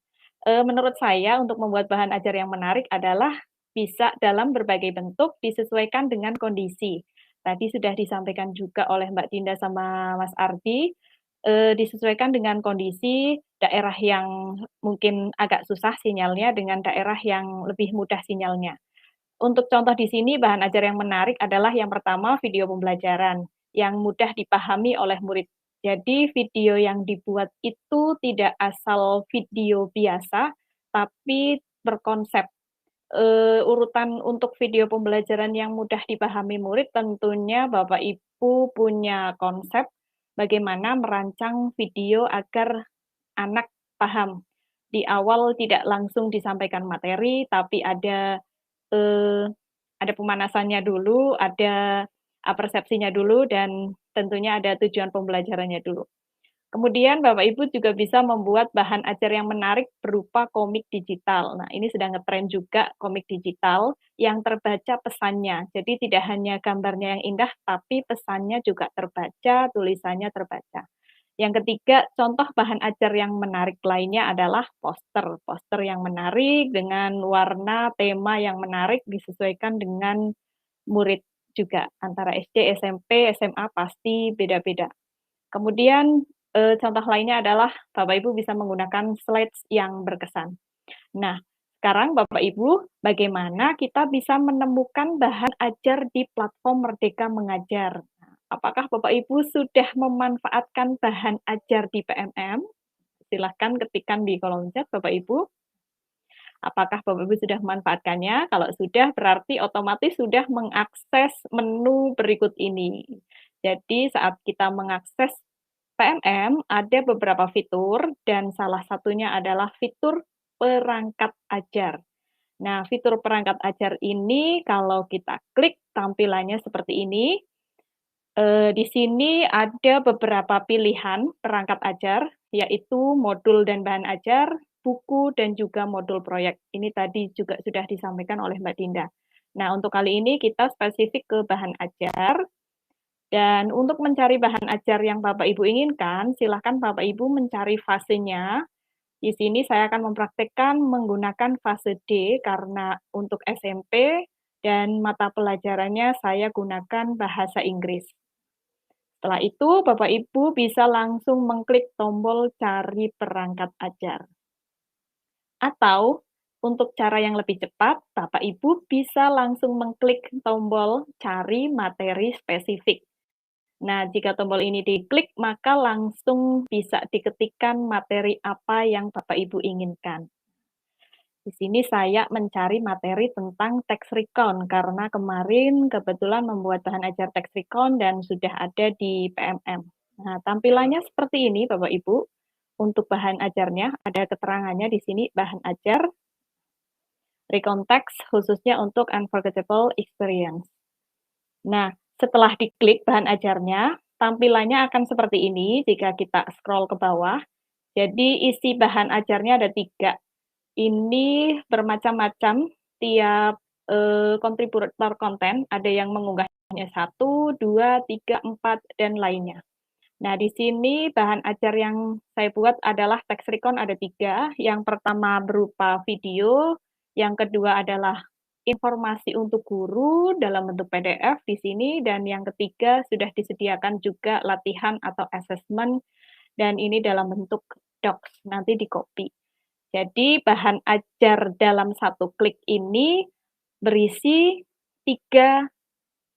menurut saya untuk membuat bahan ajar yang menarik adalah bisa dalam berbagai bentuk disesuaikan dengan kondisi. Tadi sudah disampaikan juga oleh Mbak Dinda sama Mas Ardi, disesuaikan dengan kondisi daerah yang mungkin agak susah sinyalnya dengan daerah yang lebih mudah sinyalnya. Untuk contoh di sini bahan ajar yang menarik adalah yang pertama video pembelajaran yang mudah dipahami oleh murid. Jadi video yang dibuat itu tidak asal video biasa, tapi berkonsep. Urutan untuk video pembelajaran yang mudah dipahami murid tentunya Bapak Ibu punya konsep bagaimana merancang video agar anak paham. Di awal tidak langsung disampaikan materi, tapi ada pemanasannya dulu, ada persepsinya dulu, dan tentunya ada tujuan pembelajarannya dulu. Kemudian Bapak Ibu juga bisa membuat bahan ajar yang menarik berupa komik digital. Nah, ini sedang ngetren juga komik digital yang terbaca pesannya. Jadi tidak hanya gambarnya yang indah, tapi pesannya juga terbaca, tulisannya terbaca. Yang ketiga, contoh bahan ajar yang menarik lainnya adalah poster. Poster yang menarik dengan warna, tema yang menarik disesuaikan dengan murid juga. Antara SD, SMP, SMA pasti beda-beda. Kemudian contoh lainnya adalah Bapak Ibu bisa menggunakan slides yang berkesan. Nah, sekarang Bapak Ibu, bagaimana kita bisa menemukan bahan ajar di platform Merdeka Mengajar? Apakah Bapak Ibu sudah memanfaatkan bahan ajar di PMM? Silahkan ketikkan di kolom chat Bapak Ibu. Apakah Bapak Ibu sudah memanfaatkannya? Kalau sudah, berarti otomatis sudah mengakses menu berikut ini. Jadi saat kita mengakses PMM, ada beberapa fitur, dan salah satunya adalah fitur perangkat ajar. Nah, fitur perangkat ajar ini, kalau kita klik, tampilannya seperti ini. Di sini ada beberapa pilihan perangkat ajar, yaitu modul dan bahan ajar, buku, dan juga modul proyek. Ini tadi juga sudah disampaikan oleh Mbak Dinda. Nah, untuk kali ini kita spesifik ke bahan ajar. Dan untuk mencari bahan ajar yang Bapak Ibu inginkan, silakan Bapak Ibu mencari fasenya. Di sini saya akan mempraktekkan menggunakan fase D karena untuk SMP dan mata pelajarannya saya gunakan bahasa Inggris. Setelah itu, Bapak Ibu bisa langsung mengklik tombol cari perangkat ajar. Atau untuk cara yang lebih cepat, Bapak Ibu bisa langsung mengklik tombol cari materi spesifik. Nah, jika tombol ini diklik, maka langsung bisa diketikkan materi apa yang Bapak Ibu inginkan. Di sini saya mencari materi tentang tax recon, karena kemarin kebetulan membuat bahan ajar tax recon dan sudah ada di PMM. Nah, tampilannya seperti ini, Bapak Ibu. Untuk bahan ajarnya, ada keterangannya di sini, bahan ajar, recon tax, khususnya untuk unforgettable experience. Nah, setelah diklik bahan ajarnya, tampilannya akan seperti ini jika kita scroll ke bawah. Jadi isi bahan ajarnya ada 3. Ini bermacam-macam, tiap kontributor konten, ada yang mengunggahnya 1, 2, 3, 4, dan lainnya. Nah, di sini bahan ajar yang saya buat adalah tax recon ada 3. Yang pertama berupa video, yang kedua adalah informasi untuk guru dalam bentuk PDF di sini, dan yang ketiga sudah disediakan juga latihan atau assessment, dan ini dalam bentuk docs, nanti di-copy. Jadi bahan ajar dalam satu klik ini berisi 3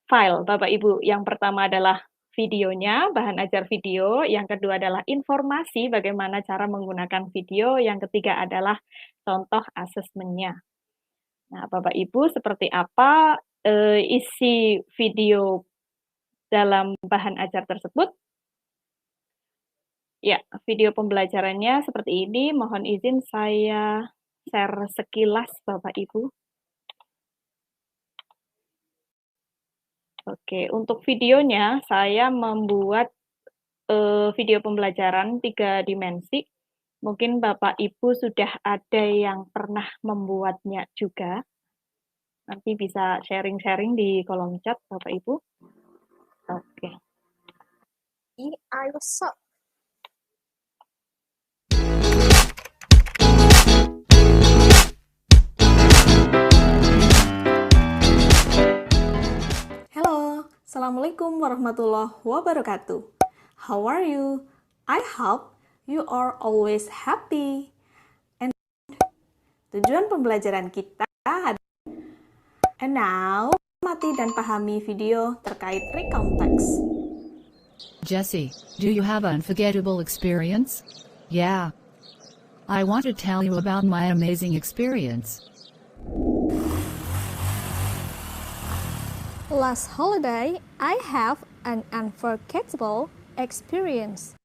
file, Bapak Ibu. Yang pertama adalah videonya, bahan ajar video, yang kedua adalah informasi bagaimana cara menggunakan video, yang ketiga adalah contoh asesmennya. Nah, Bapak Ibu, seperti apa isi video dalam bahan ajar tersebut? Ya, video pembelajarannya seperti ini. Mohon izin saya share sekilas, Bapak Ibu. Oke, untuk videonya saya membuat video pembelajaran 3 dimensi. Mungkin Bapak Ibu sudah ada yang pernah membuatnya juga. Nanti bisa sharing-sharing di kolom chat, Bapak Ibu. Oke. what's up? Hello, Assalamualaikum warahmatullahi wabarakatuh. How are you? I hope you are always happy. And tujuan pembelajaran kita adalah and now, amati dan pahami video terkait recount text. Jesse, do you have an unforgettable experience? Yeah. I want to tell you about my amazing experience. Last holiday, I have an unforgettable experience?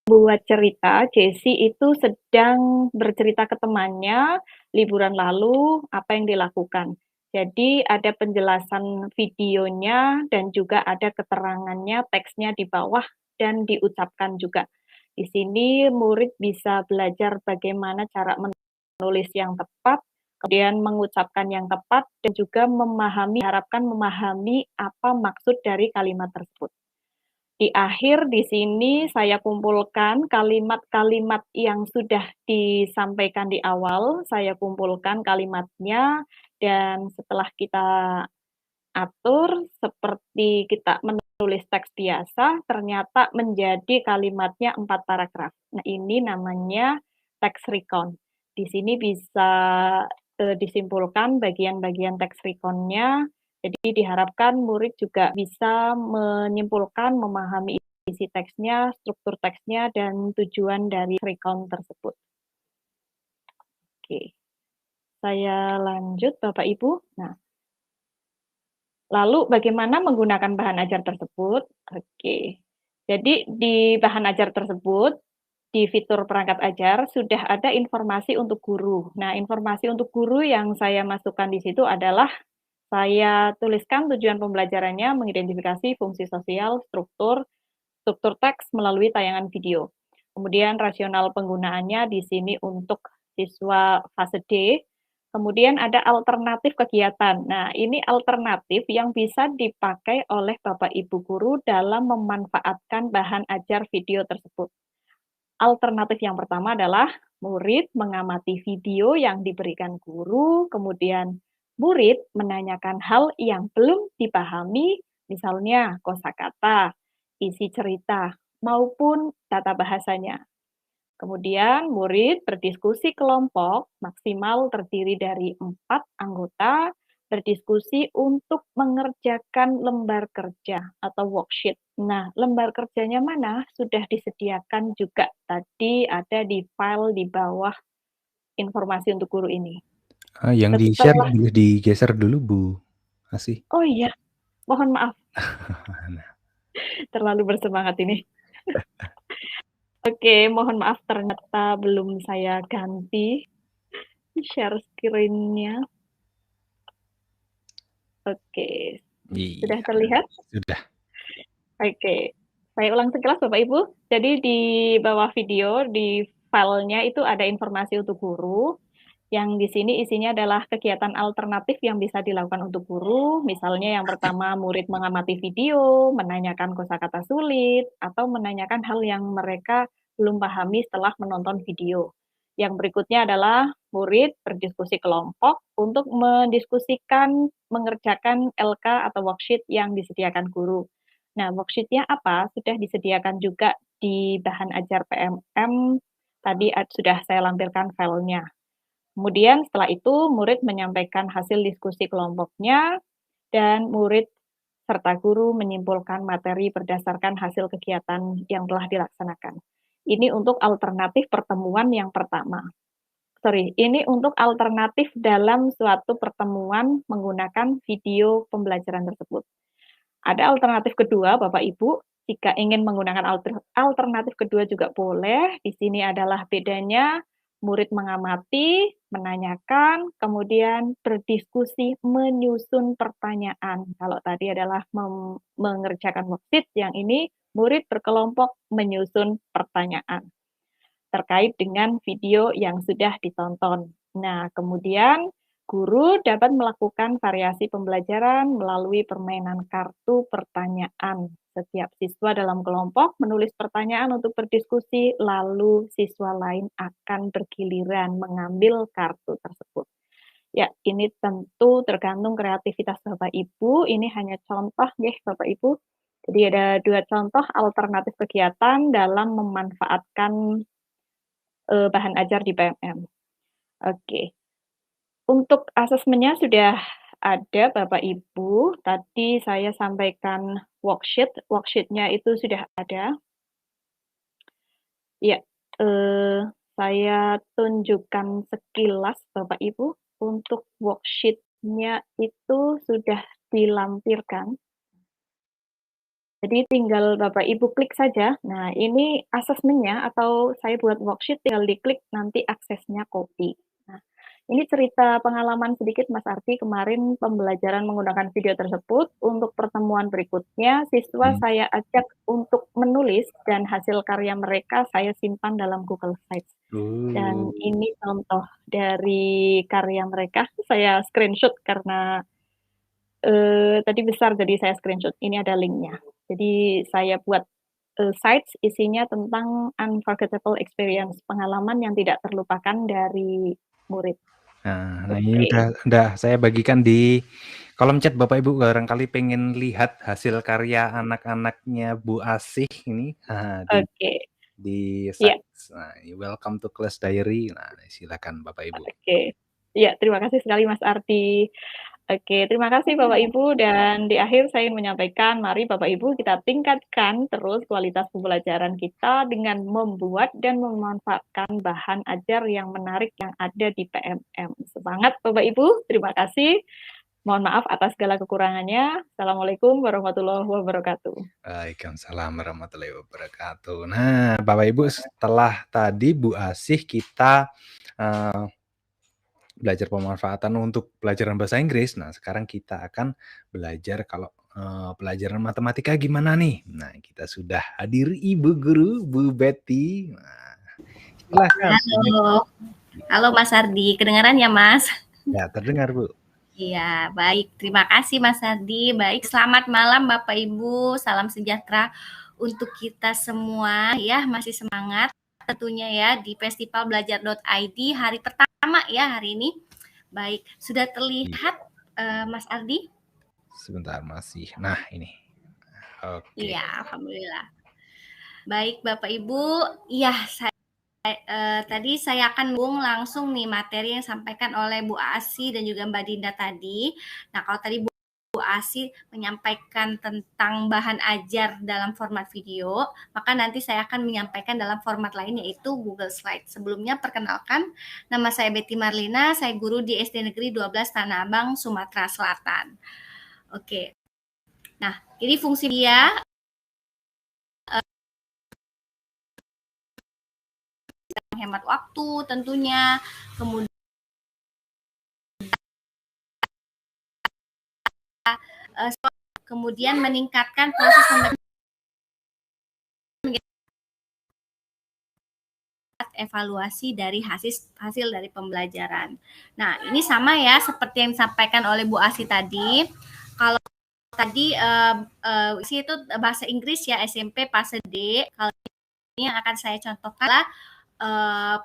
Buat cerita, Jessie itu sedang bercerita ke temannya liburan lalu apa yang dilakukan. Jadi ada penjelasan videonya dan juga ada keterangannya, teksnya di bawah dan diucapkan juga. Di sini murid bisa belajar bagaimana cara menulis yang tepat, kemudian mengucapkan yang tepat dan juga diharapkan memahami apa maksud dari kalimat tersebut. Di akhir di sini saya kumpulkan kalimat-kalimat yang sudah disampaikan di awal, saya kumpulkan kalimatnya dan setelah kita atur seperti kita menulis teks biasa, ternyata menjadi kalimatnya 4 paragraf. Nah, ini namanya teks recon. Di sini bisa disimpulkan bagian-bagian teks reconnya. Jadi diharapkan murid juga bisa menyimpulkan, memahami isi teksnya, struktur teksnya, dan tujuan dari recon tersebut. Oke, saya lanjut Bapak Ibu. Nah, lalu bagaimana menggunakan bahan ajar tersebut? Oke, jadi di bahan ajar tersebut, di fitur perangkat ajar sudah ada informasi untuk guru. Nah, informasi untuk guru yang saya masukkan di situ adalah saya tuliskan tujuan pembelajarannya, mengidentifikasi fungsi sosial, struktur teks melalui tayangan video. Kemudian rasional penggunaannya di sini untuk siswa fase D. Kemudian ada alternatif kegiatan. Nah, ini alternatif yang bisa dipakai oleh Bapak Ibu guru dalam memanfaatkan bahan ajar video tersebut. Alternatif yang pertama adalah murid mengamati video yang diberikan guru, kemudian murid menanyakan hal yang belum dipahami, misalnya kosakata, isi cerita, maupun tata bahasanya. Kemudian murid berdiskusi kelompok maksimal terdiri dari 4 anggota, berdiskusi untuk mengerjakan lembar kerja atau worksheet. Nah, lembar kerjanya mana? Sudah disediakan juga tadi ada di file di bawah informasi untuk guru ini. Yang di-share boleh digeser dulu, Bu Asih. Oh iya, mohon maaf. Terlalu bersemangat ini. Oke, mohon maaf ternyata belum saya ganti share screen-nya. Oke, sudah terlihat? Sudah. Oke, saya ulang sekilas Bapak Ibu. Jadi di bawah video, di filenya itu ada informasi untuk guru, yang di sini isinya adalah kegiatan alternatif yang bisa dilakukan untuk guru, misalnya yang pertama murid mengamati video, menanyakan kosakata sulit, atau menanyakan hal yang mereka belum pahami setelah menonton video. Yang berikutnya adalah murid berdiskusi kelompok untuk mendiskusikan, mengerjakan LK atau worksheet yang disediakan guru. Nah, worksheet-nya apa? Sudah disediakan juga di bahan ajar PMM, tadi sudah saya lampirkan filenya. Kemudian setelah itu murid menyampaikan hasil diskusi kelompoknya dan murid serta guru menyimpulkan materi berdasarkan hasil kegiatan yang telah dilaksanakan. Ini untuk alternatif pertemuan yang pertama. Ini untuk alternatif dalam suatu pertemuan menggunakan video pembelajaran tersebut. Ada alternatif kedua, Bapak Ibu, jika ingin menggunakan alternatif kedua juga boleh. Di sini adalah bedanya murid mengamati, menanyakan, kemudian berdiskusi, menyusun pertanyaan. Kalau tadi adalah mengerjakan worksheet, yang ini murid berkelompok menyusun pertanyaan terkait dengan video yang sudah ditonton. Nah, kemudian guru dapat melakukan variasi pembelajaran melalui permainan kartu pertanyaan. Setiap siswa dalam kelompok menulis pertanyaan untuk berdiskusi, lalu siswa lain akan bergiliran mengambil kartu tersebut. Ya, ini tentu tergantung kreativitas Bapak Ibu. Ini hanya contoh ya Bapak Ibu. Jadi ada 2 contoh alternatif kegiatan dalam memanfaatkan bahan ajar di PMM. Oke. Untuk asesmennya sudah ada Bapak Ibu. Tadi saya sampaikan worksheet. Worksheet-nya itu sudah ada. Ya, saya tunjukkan sekilas Bapak Ibu. Untuk worksheet-nya itu sudah dilampirkan. Jadi tinggal Bapak Ibu klik saja. Nah, ini asesmennya atau saya buat worksheet tinggal diklik nanti aksesnya copy. Nah, ini cerita pengalaman sedikit Mas Ardi kemarin pembelajaran menggunakan video tersebut. Untuk pertemuan berikutnya, siswa saya ajak untuk menulis dan hasil karya mereka saya simpan dalam Google Slides. Dan ini contoh dari karya mereka. Saya screenshot karena tadi besar jadi saya screenshot. Ini ada linknya. Jadi saya buat sites isinya tentang unforgettable experience, pengalaman yang tidak terlupakan dari murid. Nah, ini udah saya bagikan di kolom chat Bapak Ibu, barangkali pengen lihat hasil karya anak-anaknya Bu Asih ini di sites. Nah, welcome to class diary. Nah, silakan Bapak Ibu. Oke. Ya, terima kasih sekali Mas Ardi. Oke, terima kasih Bapak Ibu, dan di akhir saya ingin menyampaikan, mari Bapak Ibu kita tingkatkan terus kualitas pembelajaran kita dengan membuat dan memanfaatkan bahan ajar yang menarik yang ada di PMM. Semangat Bapak Ibu, terima kasih. Mohon maaf atas segala kekurangannya. Assalamualaikum warahmatullahi wabarakatuh. Waalaikumsalam warahmatullahi wabarakatuh. Nah, Bapak Ibu, setelah tadi Bu Asih kita belajar pemanfaatan untuk pelajaran bahasa Inggris. Nah, sekarang kita akan belajar kalau pelajaran matematika gimana nih. Nah, kita sudah hadir Ibu Guru, Bu Betty. Nah, silahkan. Halo Mas Ardi, kedengaran ya Mas? Ya, terdengar Bu. Iya, baik. Terima kasih Mas Ardi. Baik, selamat malam Bapak Ibu. Salam sejahtera untuk kita semua ya, masih semangat tentunya ya di festivalbelajar.id hari pertama ya hari ini. Baik, sudah terlihat Mas Ardi? Sebentar masih. Nah, ini. Oke. Iya, alhamdulillah. Baik Bapak Ibu, iya tadi saya akan langsung nih materi yang disampaikan oleh Bu Asih dan juga Mbak Dinda tadi. Nah, kalau tadi Bu Asih menyampaikan tentang bahan ajar dalam format video, maka nanti saya akan menyampaikan dalam format lain yaitu Google Slide. Sebelumnya perkenalkan, nama saya Betty Marlina, saya guru di SD Negeri 12 Tanah Abang, Sumatera Selatan. Oke. Nah, ini fungsi dia menghemat waktu tentunya, kemudian meningkatkan proses evaluasi dari hasil dari pembelajaran. Nah, ini sama ya seperti yang disampaikan oleh Bu Asih tadi. Kalau tadi itu bahasa Inggris ya, SMP fase D. Kalau ini yang akan saya contohkan adalah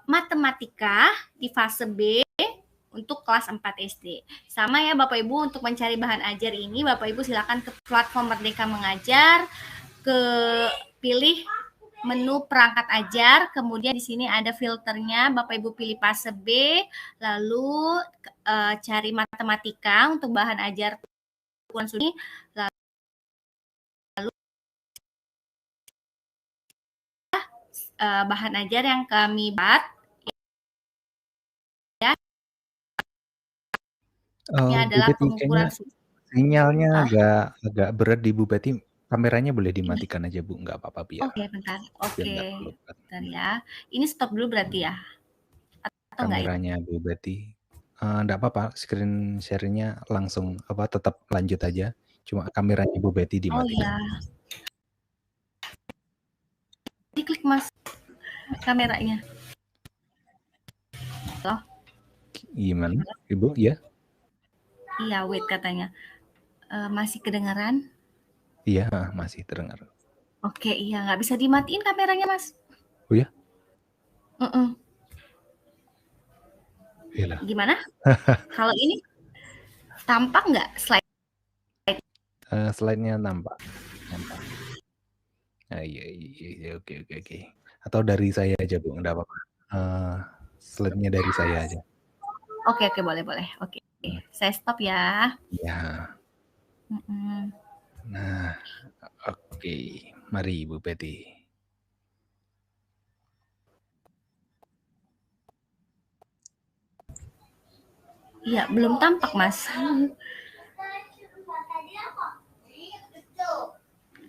matematika di fase B untuk kelas 4 SD. Sama ya Bapak Ibu, untuk mencari bahan ajar ini Bapak Ibu silakan ke platform Merdeka Mengajar, pilih menu perangkat ajar, kemudian di sini ada filternya, Bapak Ibu pilih fase B, lalu cari matematika untuk bahan ajar lalu bahan ajar yang kami buat ya. Ini adalah pengukuran sinyalnya agak berat di Bu Betty. Kameranya boleh dimatikan aja Bu, nggak apa-apa biar. Oke, bentar. Oke, bentar ya. Ini stop dulu berarti ya? Atau kameranya Bu Betty. Nggak apa-apa, screen share-nya langsung tetap lanjut aja. Cuma kameranya Bu Betty dimatikan. Oh iya. Diklik Mas kameranya. Loh. Gimana, Ibu? Ya? Iya, wait katanya. Masih kedengaran? Iya, masih terdengar. Oke, iya, nggak bisa dimatiin kameranya, Mas. Oh ya? Yalah. Gimana? Kalau ini tampak nggak slide? Slide-nya nampak. Iya, oke. Atau dari saya aja Bu, nggak apa-apa. Slide-nya dari saya aja. Oke, boleh. Oke, saya stop ya. Ya. Nah, oke. Mari Bu Betty. Iya, belum tampak Mas.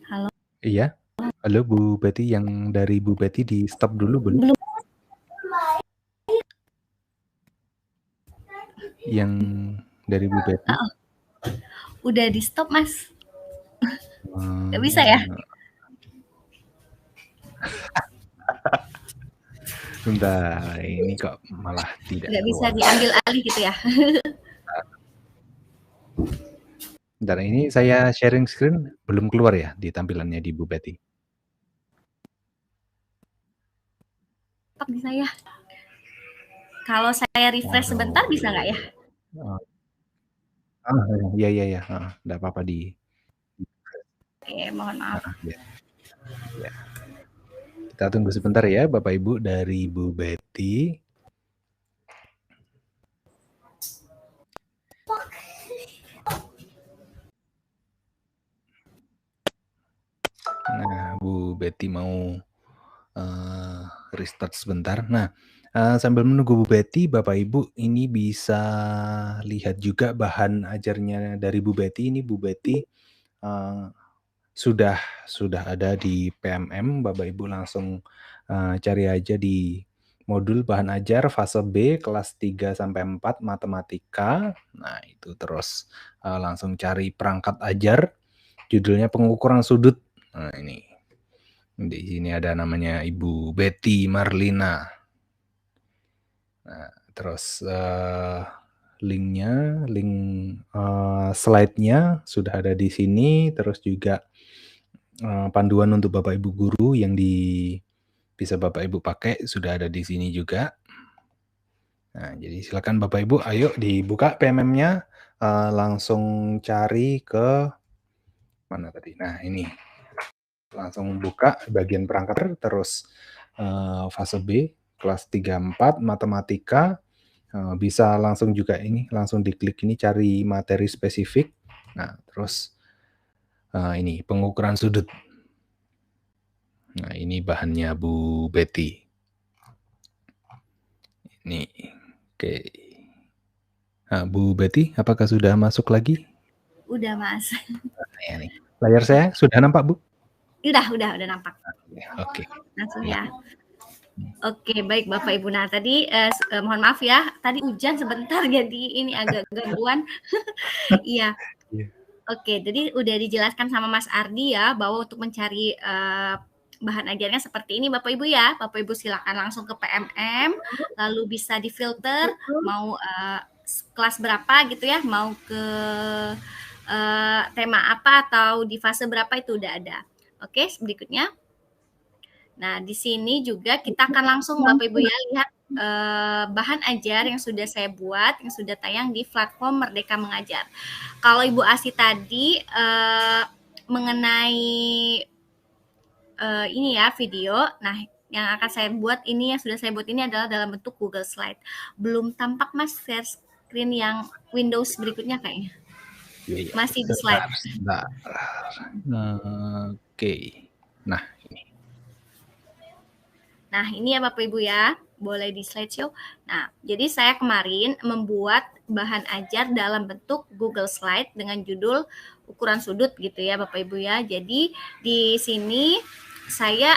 Halo. Iya. Halo Bu Betty, yang dari Bu Betty di stop dulu belum? Yang dari Bu Betty? Udah di stop Mas. Nggak bisa ya? Bentar, ini kok malah tidak Nggak bisa keluar. diambil alih gitu ya? Bentar, ini saya sharing screen belum keluar ya di tampilannya di Bu Betty. Tetap bisa ya. Kalau saya refresh sebentar bisa nggak ya? Iya. Nggak apa-apa di. Oke, mohon maaf. Ya. Kita tunggu sebentar ya, Bapak Ibu dari Bu Betty. Nah, Bu Betty mau restart sebentar. Nah, sambil menunggu Bu Betty, Bapak Ibu ini bisa lihat juga bahan ajarnya dari Bu Betty. Ini Bu Betty sudah ada di PMM. Bapak Ibu langsung cari aja di modul bahan ajar fase B kelas 3 sampai 4 matematika. Nah, itu terus langsung cari perangkat ajar. Judulnya pengukuran sudut. Nah, ini. Di sini ada namanya Ibu Betty Marlina. Nah, terus link slide-nya sudah ada di sini, terus juga panduan untuk Bapak Ibu guru yang bisa Bapak Ibu pakai sudah ada di sini juga. Nah, jadi silakan Bapak Ibu, ayo dibuka PMM-nya, langsung cari ke mana tadi? Nah, ini. Langsung buka bagian perangkat, terus fase B kelas 3-4 matematika, bisa langsung juga ini, langsung diklik ini cari materi spesifik. Nah, terus ini pengukuran sudut. Nah, ini bahannya Bu Betty. Ini, oke. Nah, Bu Betty, apakah sudah masuk lagi? Udah Mas. Nah, ya nih. Layar saya sudah nampak Bu? Udah nampak. Oke. Langsung ya. Oke, baik Bapak Ibu. Nah, tadi mohon maaf ya, tadi hujan sebentar jadi ini agak gangguan. Iya. Oke, jadi udah dijelaskan sama Mas Ardi ya bahwa untuk mencari bahan ajarnya seperti ini Bapak Ibu ya. Bapak Ibu silakan langsung ke PMM, lalu bisa difilter mau kelas berapa gitu ya, mau ke tema apa atau di fase berapa itu udah ada. Oke, berikutnya. Nah, di sini juga kita akan langsung Bapak Ibu ya lihat bahan ajar yang sudah saya buat, yang sudah tayang di platform Merdeka Mengajar. Kalau Ibu Asi tadi mengenai ini ya video, nah yang akan saya buat ini, yang sudah saya buat ini adalah dalam bentuk Google Slide. Belum tampak Mas share screen yang Windows berikutnya kayaknya. Masih di slide. Oke. Nah, ini. Nah, ini ya Bapak Ibu ya. Boleh di slideshow. Nah, jadi saya kemarin membuat bahan ajar dalam bentuk Google Slide dengan judul ukuran sudut gitu ya Bapak Ibu ya. Jadi di sini saya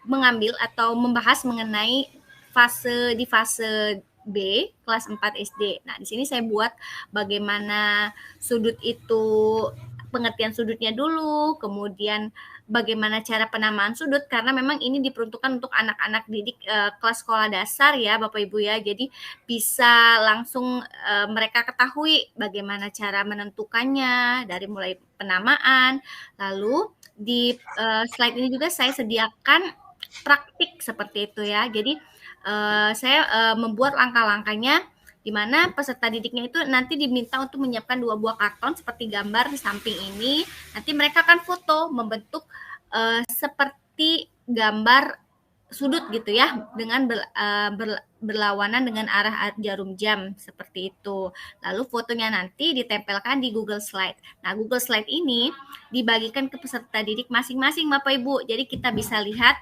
mengambil atau membahas mengenai fase B kelas 4 SD. Nah, di sini saya buat bagaimana sudut itu, pengertian sudutnya dulu, kemudian bagaimana cara penamaan sudut, karena memang ini diperuntukkan untuk anak-anak didik kelas sekolah dasar ya Bapak Ibu ya. Jadi bisa langsung mereka ketahui bagaimana cara menentukannya dari mulai penamaan. Lalu di slide ini juga saya sediakan praktik seperti itu ya. Jadi saya membuat langkah-langkahnya di mana peserta didiknya itu nanti diminta untuk menyiapkan 2 buah karton seperti gambar di samping ini. Nanti mereka akan foto membentuk seperti gambar sudut gitu ya, dengan berlawanan dengan arah jarum jam seperti itu. Lalu fotonya nanti ditempelkan di Google Slide. Nah, Google Slide ini dibagikan ke peserta didik masing-masing Bapak Ibu. Jadi kita bisa lihat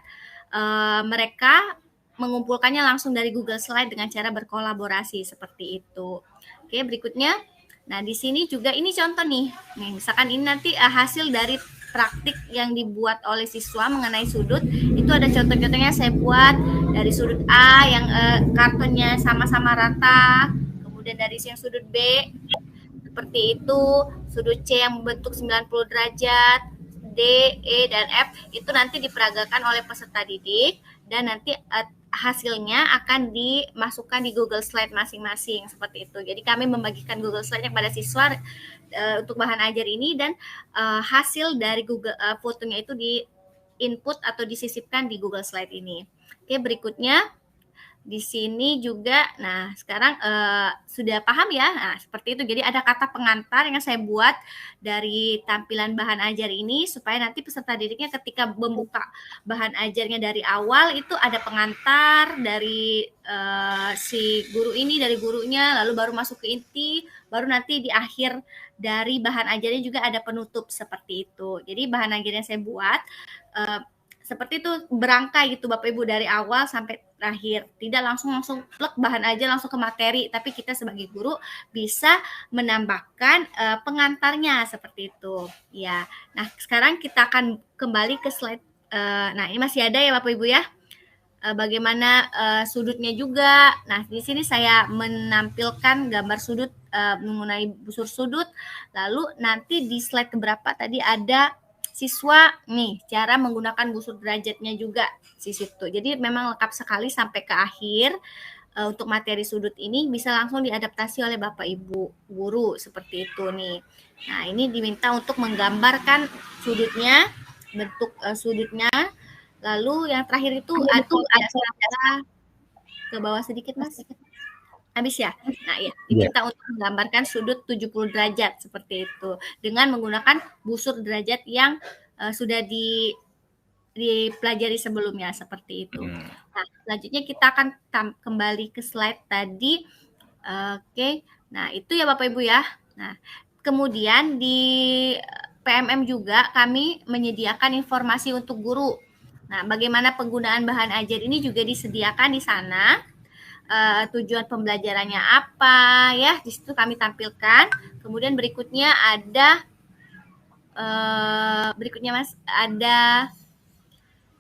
mereka mengumpulkannya langsung dari Google Slide dengan cara berkolaborasi seperti itu. Oke, berikutnya. Nah, di sini juga ini contoh nih. Nih, misalkan ini nanti hasil dari praktik yang dibuat oleh siswa mengenai sudut. Itu ada contoh-contohnya saya buat dari sudut A yang kartonnya sama-sama rata, kemudian dari yang sudut B seperti itu, sudut C yang membentuk 90 derajat, D, E, dan F itu nanti diperagakan oleh peserta didik dan nanti hasilnya akan dimasukkan di Google Slide masing-masing seperti itu. Jadi kami membagikan Google Slide kepada siswa untuk bahan ajar ini dan hasil dari Google fotonya itu di input atau disisipkan di Google Slide ini. Oke, berikutnya di sini juga, nah sekarang sudah paham ya, nah seperti itu. Jadi ada kata pengantar yang saya buat dari tampilan bahan ajar ini supaya nanti peserta didiknya ketika membuka bahan ajarnya dari awal itu ada pengantar dari si guru ini, dari gurunya, lalu baru masuk ke inti, baru nanti di akhir dari bahan ajarnya juga ada penutup seperti itu. Jadi bahan ajar yang saya buat seperti itu berangkai gitu Bapak Ibu dari awal sampai terakhir, tidak langsung plek bahan aja langsung ke materi, tapi kita sebagai guru bisa menambahkan pengantarnya seperti itu ya. Nah sekarang kita akan kembali ke slide. Nah ini masih ada ya Bapak Ibu ya, bagaimana sudutnya juga. Nah di sini saya menampilkan gambar sudut mengenai busur sudut, lalu nanti di slide keberapa tadi ada siswa nih cara menggunakan busur derajatnya juga di situ. Jadi memang lengkap sekali sampai ke akhir. Untuk materi sudut ini bisa langsung diadaptasi oleh Bapak Ibu guru seperti itu nih. Nah ini diminta untuk menggambarkan sudutnya, bentuk sudutnya. Lalu yang terakhir itu ada ke bawah sedikit Mas. Habis ya? Nah ya, diminta untuk menggambarkan sudut 70 derajat seperti itu dengan menggunakan busur derajat yang sudah dipelajari sebelumnya seperti itu. Nah, selanjutnya kita akan kembali ke slide tadi. Oke. Nah, itu ya Bapak Ibu ya. Nah, kemudian di PMM juga kami menyediakan informasi untuk guru. Nah, bagaimana penggunaan bahan ajar ini juga disediakan di sana. Tujuan pembelajarannya apa ya, di situ kami tampilkan. Kemudian berikutnya ada Mas ada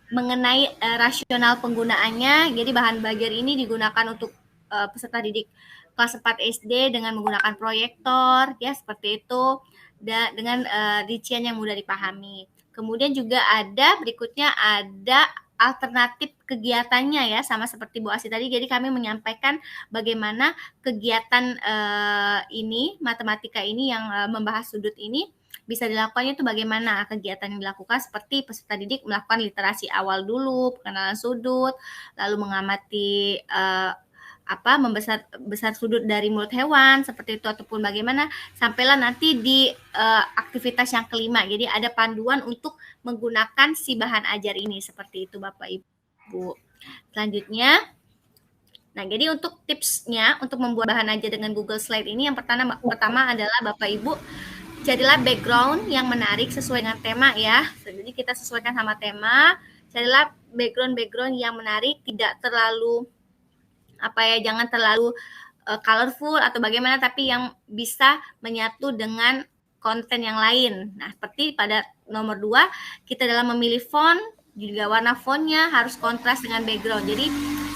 mengenai rasional penggunaannya. Jadi bahan belajar ini digunakan untuk peserta didik kelas 4 SD dengan menggunakan proyektor ya seperti itu, dengan rincian yang mudah dipahami. Kemudian juga ada berikutnya ada alternatif kegiatannya ya, sama seperti Bu Asi tadi. Jadi kami menyampaikan bagaimana kegiatan ini, matematika ini yang membahas sudut ini bisa dilakukannya itu bagaimana kegiatan yang dilakukan, seperti peserta didik melakukan literasi awal dulu, pengenalan sudut, lalu mengamati membesar sudut dari mulut hewan seperti itu, ataupun bagaimana sampailah nanti di aktivitas yang kelima. Jadi ada panduan untuk menggunakan si bahan ajar ini seperti itu Bapak Ibu. Selanjutnya, nah jadi untuk tipsnya untuk membuat bahan ajar dengan Google Slide ini yang pertama adalah Bapak Ibu carilah background yang menarik sesuai dengan tema ya. Jadi kita sesuaikan sama tema, carilah background yang menarik, tidak terlalu jangan terlalu colorful atau bagaimana, tapi yang bisa menyatu dengan konten yang lain. Nah, seperti pada nomor 2, kita dalam memilih font, juga warna fontnya harus kontras dengan background. Jadi,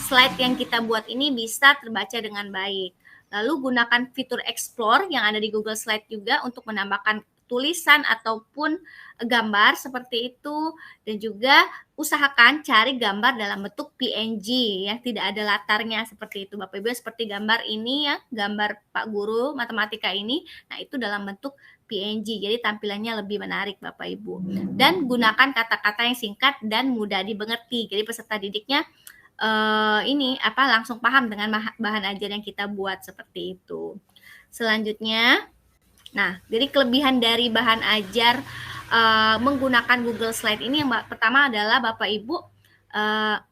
slide yang kita buat ini bisa terbaca dengan baik. Lalu, gunakan fitur Explore yang ada di Google Slide juga untuk menambahkan tulisan ataupun gambar seperti itu, dan juga usahakan cari gambar dalam bentuk PNG ya, tidak ada latarnya seperti itu Bapak Ibu, seperti gambar ini ya, gambar Pak Guru matematika ini. Nah, itu dalam bentuk PNG, jadi tampilannya lebih menarik Bapak Ibu. Dan gunakan kata-kata yang singkat dan mudah dimengerti. Jadi peserta didiknya langsung paham dengan bahan ajar yang kita buat seperti itu. Selanjutnya, nah, jadi kelebihan dari bahan ajar menggunakan Google Slide ini yang pertama adalah Bapak Ibu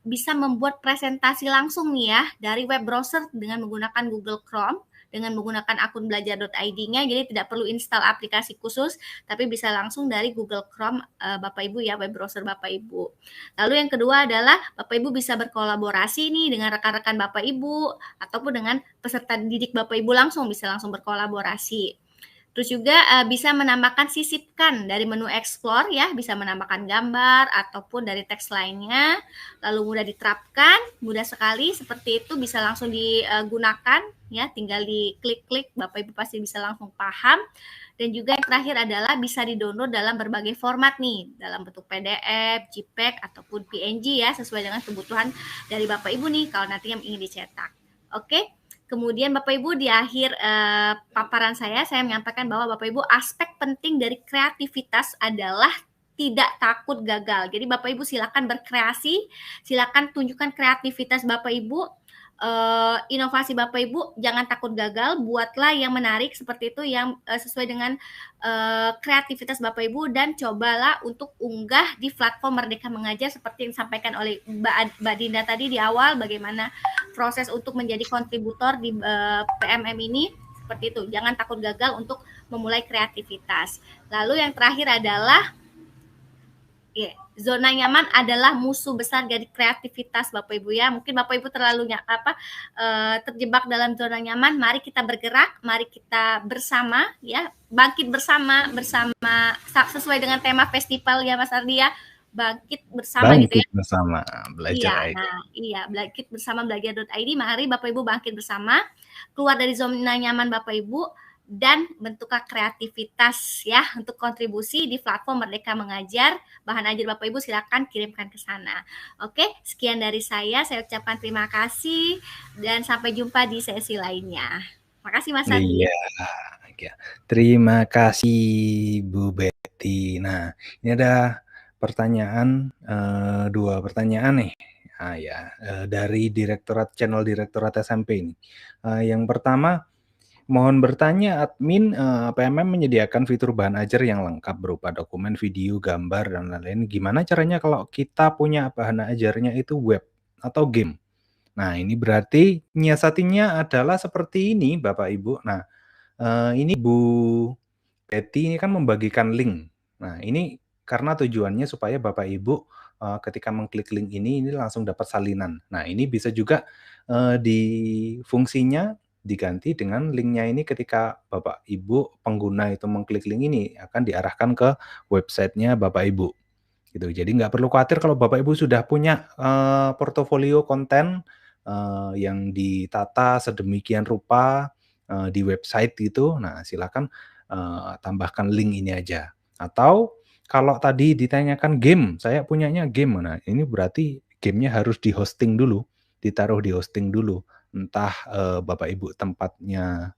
bisa membuat presentasi langsung nih ya dari web browser dengan menggunakan Google Chrome, dengan menggunakan akun belajar.id-nya. Jadi tidak perlu install aplikasi khusus, tapi bisa langsung dari Google Chrome Bapak Ibu ya, web browser Bapak Ibu. Lalu yang kedua adalah Bapak Ibu bisa berkolaborasi nih dengan rekan-rekan Bapak Ibu ataupun dengan peserta didik Bapak Ibu bisa langsung berkolaborasi. Terus juga bisa menambahkan sisipkan dari menu explore ya, bisa menambahkan gambar ataupun dari teks lainnya, lalu mudah diterapkan, mudah sekali seperti itu bisa langsung digunakan ya, tinggal diklik-klik, Bapak Ibu pasti bisa langsung paham. Dan juga yang terakhir adalah bisa di-download dalam berbagai format nih, dalam bentuk PDF, JPEG ataupun PNG ya, sesuai dengan kebutuhan dari Bapak Ibu nih kalau nantinya ingin dicetak. Oke. Kemudian Bapak Ibu di akhir paparan saya menyampaikan bahwa Bapak Ibu aspek penting dari kreativitas adalah tidak takut gagal. Jadi Bapak Ibu silakan berkreasi, silakan tunjukkan kreativitas Bapak Ibu, inovasi Bapak Ibu, jangan takut gagal, buatlah yang menarik seperti itu yang sesuai dengan kreativitas Bapak Ibu dan cobalah untuk unggah di platform Merdeka Mengajar seperti yang disampaikan oleh Mbak Dinda tadi di awal, bagaimana proses untuk menjadi kontributor di PMM ini seperti itu. Jangan takut gagal untuk memulai kreativitas. Lalu yang terakhir adalah zona nyaman adalah musuh besar dari kreativitas Bapak Ibu ya. Mungkin Bapak Ibu terlalu terjebak dalam zona nyaman. Mari kita bergerak, mari kita bersama ya, bangkit bersama sesuai dengan tema festival ya Mas Ardi ya. Bangkit bersama gitu ya. Bersama belajar. Bangkit bersama belajar.id. Mari Bapak Ibu bangkit bersama, keluar dari zona nyaman Bapak Ibu dan bentuklah kreativitas ya untuk kontribusi di platform Merdeka Mengajar. Bahan ajar Bapak Ibu silakan kirimkan ke sana. Oke, sekian dari saya ucapkan terima kasih dan sampai jumpa di sesi lainnya. Makasih Mas Adi. Iya. Terima kasih Bu Betty. Nah, ini ada pertanyaan, 2 pertanyaan nih. Dari channel Direktorat SMP ini. Yang pertama, mohon bertanya, admin PMM menyediakan fitur bahan ajar yang lengkap berupa dokumen, video, gambar, dan lain-lain. Gimana caranya kalau kita punya bahan ajarnya itu web atau game? Nah, ini berarti nyiasatinya adalah seperti ini, Bapak Ibu. Nah, ini Bu Betty ini kan membagikan link. Nah, ini karena tujuannya supaya Bapak Ibu ketika mengklik link ini langsung dapat salinan. Nah, ini bisa juga di fungsinya diganti dengan linknya ini ketika Bapak Ibu pengguna itu mengklik link ini akan diarahkan ke websitenya Bapak Ibu gitu. Jadi nggak perlu khawatir kalau Bapak Ibu sudah punya portofolio konten yang ditata sedemikian rupa di website gitu. Nah, silakan tambahkan link ini aja. Atau kalau tadi ditanyakan game, saya punyanya game. Nah, ini berarti gamenya harus di hosting dulu, ditaruh di hosting dulu. Entah Bapak Ibu tempatnya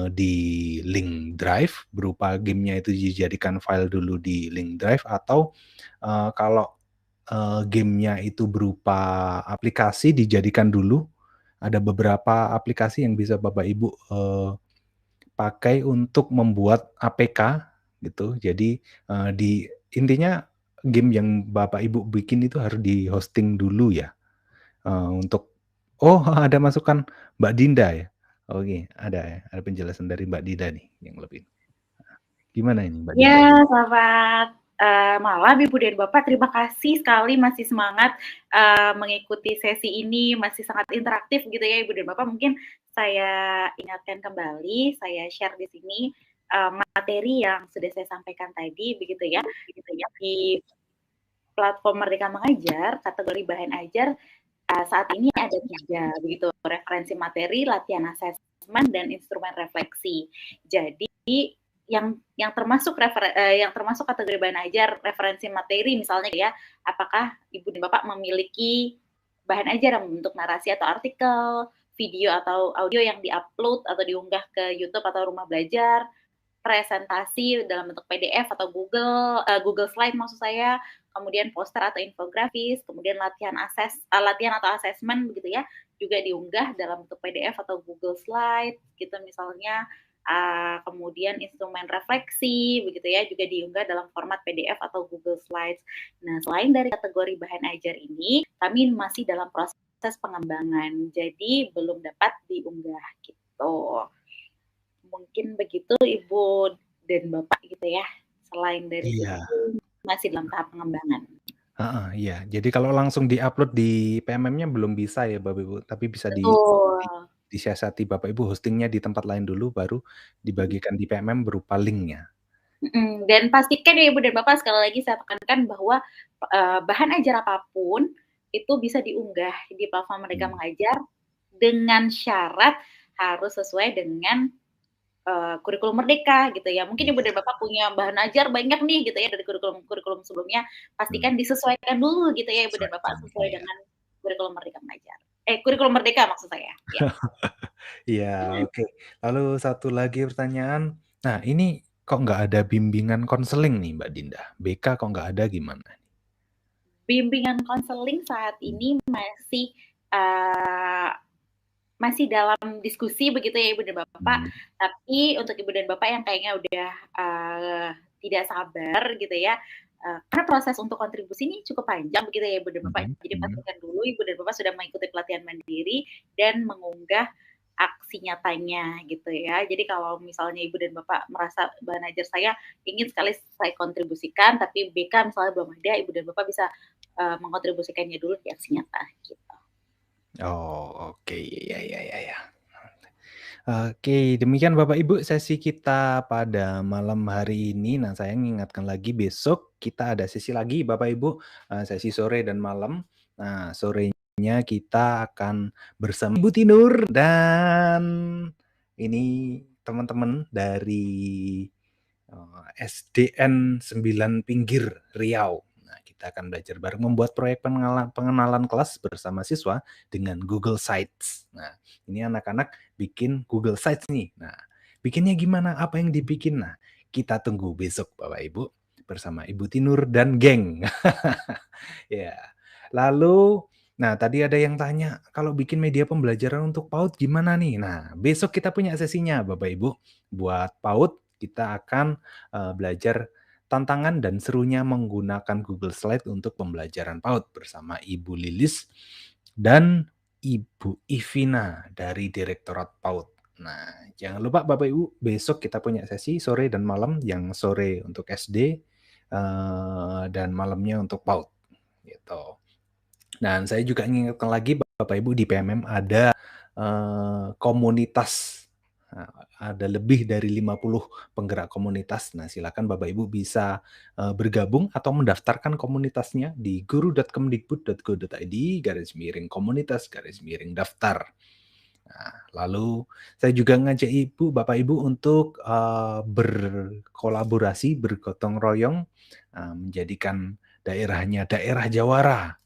di link drive berupa gamenya itu dijadikan file dulu di link drive, atau kalau gamenya itu berupa aplikasi dijadikan dulu. Ada beberapa aplikasi yang bisa Bapak Ibu pakai untuk membuat APK gitu. Jadi intinya game yang Bapak Ibu bikin itu harus di hosting dulu ya. Untuk ada masukan Mbak Dinda ya. Oke, ada penjelasan dari Mbak Dinda nih yang lebih. Gimana ini Mbak Dinda? Ya, selamat malam Ibu dan Bapak. Terima kasih sekali masih semangat mengikuti sesi ini, masih sangat interaktif gitu ya Ibu dan Bapak. Mungkin saya ingatkan kembali, saya share di sini materi yang sudah saya sampaikan tadi begitu ya di platform Merdeka Mengajar, kategori bahan ajar saat ini ada 3 begitu, referensi materi, latihan asesmen, dan instrumen refleksi. Jadi yang termasuk kategori bahan ajar referensi materi misalnya ya, apakah Ibu dan Bapak memiliki bahan ajar yang membentuk narasi atau artikel, video atau audio yang diupload atau diunggah ke YouTube atau Rumah Belajar, presentasi dalam bentuk PDF atau Google Slide maksud saya, kemudian poster atau infografis, kemudian latihan atau asesmen begitu ya, juga diunggah dalam bentuk PDF atau Google Slide gitu misalnya. Kemudian instrumen refleksi begitu ya, juga diunggah dalam format PDF atau Google Slides. Nah, selain dari kategori bahan ajar ini, kami masih dalam proses pengembangan, jadi belum dapat diunggah gitu. Mungkin begitu Ibu dan Bapak gitu ya. Selain dari itu masih dalam tahap pengembangan. Heeh, iya. Jadi kalau langsung di-upload di PMM-nya belum bisa ya Bapak Ibu, tapi bisa Betul. disiasati Bapak Ibu hosting-nya di tempat lain dulu, baru Mhm. dibagikan di PMM berupa link-nya. Dan pastikan ya Ibu dan Bapak, sekali lagi saya tekankan bahwa, bahan ajar apapun itu bisa diunggah di platform Merdeka Mengajar dengan syarat harus sesuai dengan, kurikulum Merdeka gitu ya. Mungkin Ibu dan Bapak punya bahan ajar banyak nih gitu ya dari kurikulum sebelumnya, pastikan disesuaikan dulu gitu ya Ibu dan Bapak, Sesuaikan, sesuai iya. dengan kurikulum Merdeka Mengajar. Kurikulum Merdeka maksud saya, ya. Iya, oke. Lalu satu lagi pertanyaan, nah ini kok nggak ada bimbingan konseling nih Mbak Dinda? BK kok nggak ada gimana? Bimbingan konseling saat ini masih dalam diskusi begitu ya Ibu dan Bapak, tapi untuk Ibu dan Bapak yang kayaknya udah, tidak sabar gitu ya, karena proses untuk kontribusi ini cukup panjang begitu ya Ibu dan Bapak, jadi pastikan dulu Ibu dan Bapak sudah mengikuti pelatihan mandiri dan mengunggah aksi nyatanya gitu ya. Jadi kalau misalnya Ibu dan Bapak merasa bahan ajar saya ingin sekali saya kontribusikan, tapi BK misalnya belum ada, Ibu dan Bapak bisa, mengkontribusikannya dulu di aksi nyata gitu. Oh, oke. Ya ya ya ya. Oke, demikian Bapak Ibu sesi kita pada malam hari ini. Nah, saya mengingatkan lagi besok kita ada sesi lagi Bapak Ibu, sesi sore dan malam. Nah, sorenya kita akan bersama Ibu Tinur dan ini teman-teman dari SDN 9 Pinggir Riau. Nah, kita akan belajar bareng membuat proyek pengenalan kelas bersama siswa dengan Google Sites. Nah, ini anak-anak bikin Google Sites nih. Nah, bikinnya gimana? Apa yang dibikin? Nah, kita tunggu besok Bapak Ibu bersama Ibu Tinur dan geng. Ya. Lalu, nah tadi ada yang tanya, kalau bikin media pembelajaran untuk PAUD gimana nih? Nah, besok kita punya sesinya Bapak Ibu. Buat PAUD kita akan belajar tantangan dan serunya menggunakan Google Slide untuk pembelajaran PAUD bersama Ibu Lilis dan Ibu Ivina dari Direktorat PAUD. Nah, jangan lupa Bapak Ibu, besok kita punya sesi sore dan malam, yang sore untuk SD dan malamnya untuk PAUD. Gitu. Dan saya juga ingatkan lagi Bapak Ibu, di PMM ada komunitas. Nah, ada lebih dari 50 penggerak komunitas. Nah, silakan Bapak Ibu bisa bergabung atau mendaftarkan komunitasnya di guru.kemdikbud.go.id/komunitas/daftar. Nah, lalu saya juga ngajak Bapak Ibu untuk berkolaborasi, bergotong royong menjadikan daerahnya daerah jawara.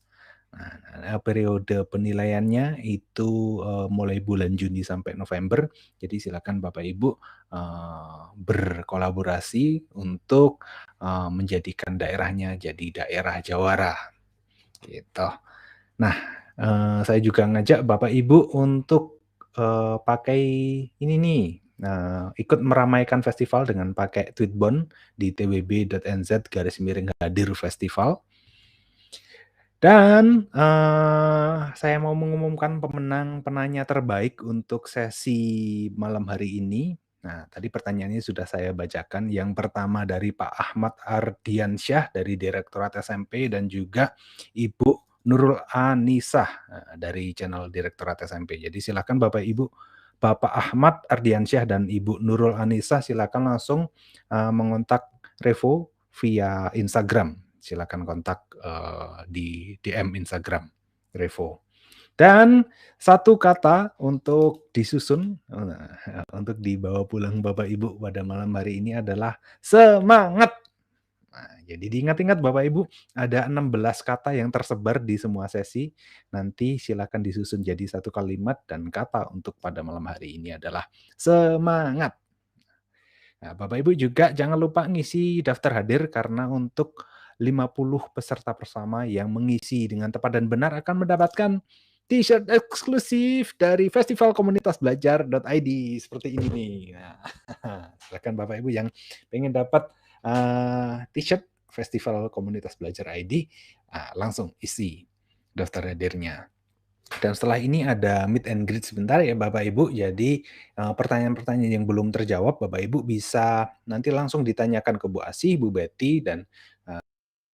Nah, periode penilaiannya itu mulai bulan Juni sampai November. Jadi silakan Bapak Ibu berkolaborasi untuk menjadikan daerahnya jadi daerah jawara. Gitu. Nah, saya juga ngajak Bapak Ibu untuk pakai ini nih, ikut meramaikan festival dengan pakai Tweetbond di twb.nz/hadirfestival. Dan saya mau mengumumkan pemenang penanya terbaik untuk sesi malam hari ini. Nah, tadi pertanyaannya sudah saya bacakan. Yang pertama dari Pak Ahmad Ardiansyah dari Direktorat SMP dan juga Ibu Nurul Anisah dari channel Direktorat SMP. Jadi silakan Bapak Ibu, Bapak Ahmad Ardiansyah dan Ibu Nurul Anisah silakan langsung mengontak Revo via Instagram. Silakan kontak di DM Instagram Revo. Dan satu kata untuk disusun, untuk dibawa pulang Bapak Ibu pada malam hari ini adalah semangat. Nah, jadi diingat-ingat Bapak Ibu, ada 16 kata yang tersebar di semua sesi. Nanti silakan disusun jadi satu kalimat dan kata untuk pada malam hari ini adalah semangat. Nah, Bapak Ibu juga jangan lupa ngisi daftar hadir karena untuk 50 peserta bersama yang mengisi dengan tepat dan benar akan mendapatkan t-shirt eksklusif dari Festival Komunitas Belajar.id seperti ini nih. Nah, silakan Bapak Ibu yang pengen dapat t-shirt Festival Komunitas Belajar ID, langsung isi daftar hadirnya. Dan setelah ini ada meet and greet sebentar ya Bapak Ibu. Jadi pertanyaan-pertanyaan yang belum terjawab Bapak Ibu bisa nanti langsung ditanyakan ke Bu Asih, Bu Betty, dan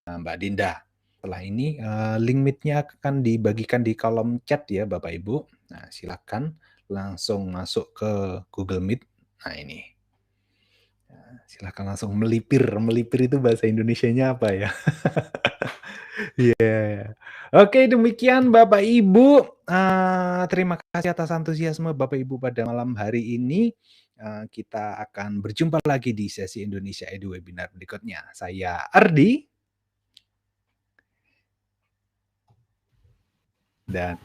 Mbak Dinda. setelah ini link Meet-nya akan dibagikan di kolom chat ya Bapak Ibu. Nah, silakan langsung masuk ke Google Meet. Nah, ini. Nah, silakan langsung melipir. Melipir itu bahasa Indonesianya apa ya? Iya. Oke, demikian Bapak Ibu. Terima kasih atas antusiasme Bapak Ibu pada malam hari ini. Kita akan berjumpa lagi di sesi Indonesia Edu Webinar berikutnya. Saya Ardi. Dan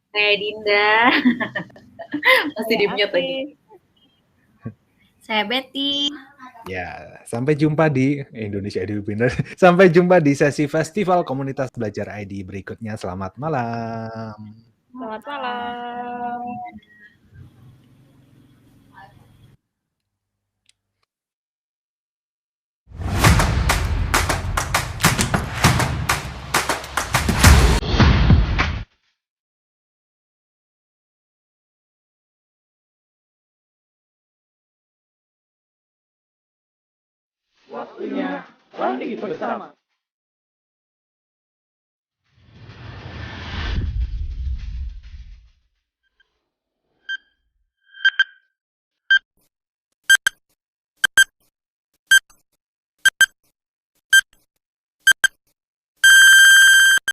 Saya Dinda. Masih di mute lagi. Saya Betty. Ya, sampai jumpa di Indonesia Edu Webinar. Sampai jumpa di sesi Festival Komunitas Belajar ID berikutnya. Selamat malam. Selamat malam. Waktunya bangkit bersama.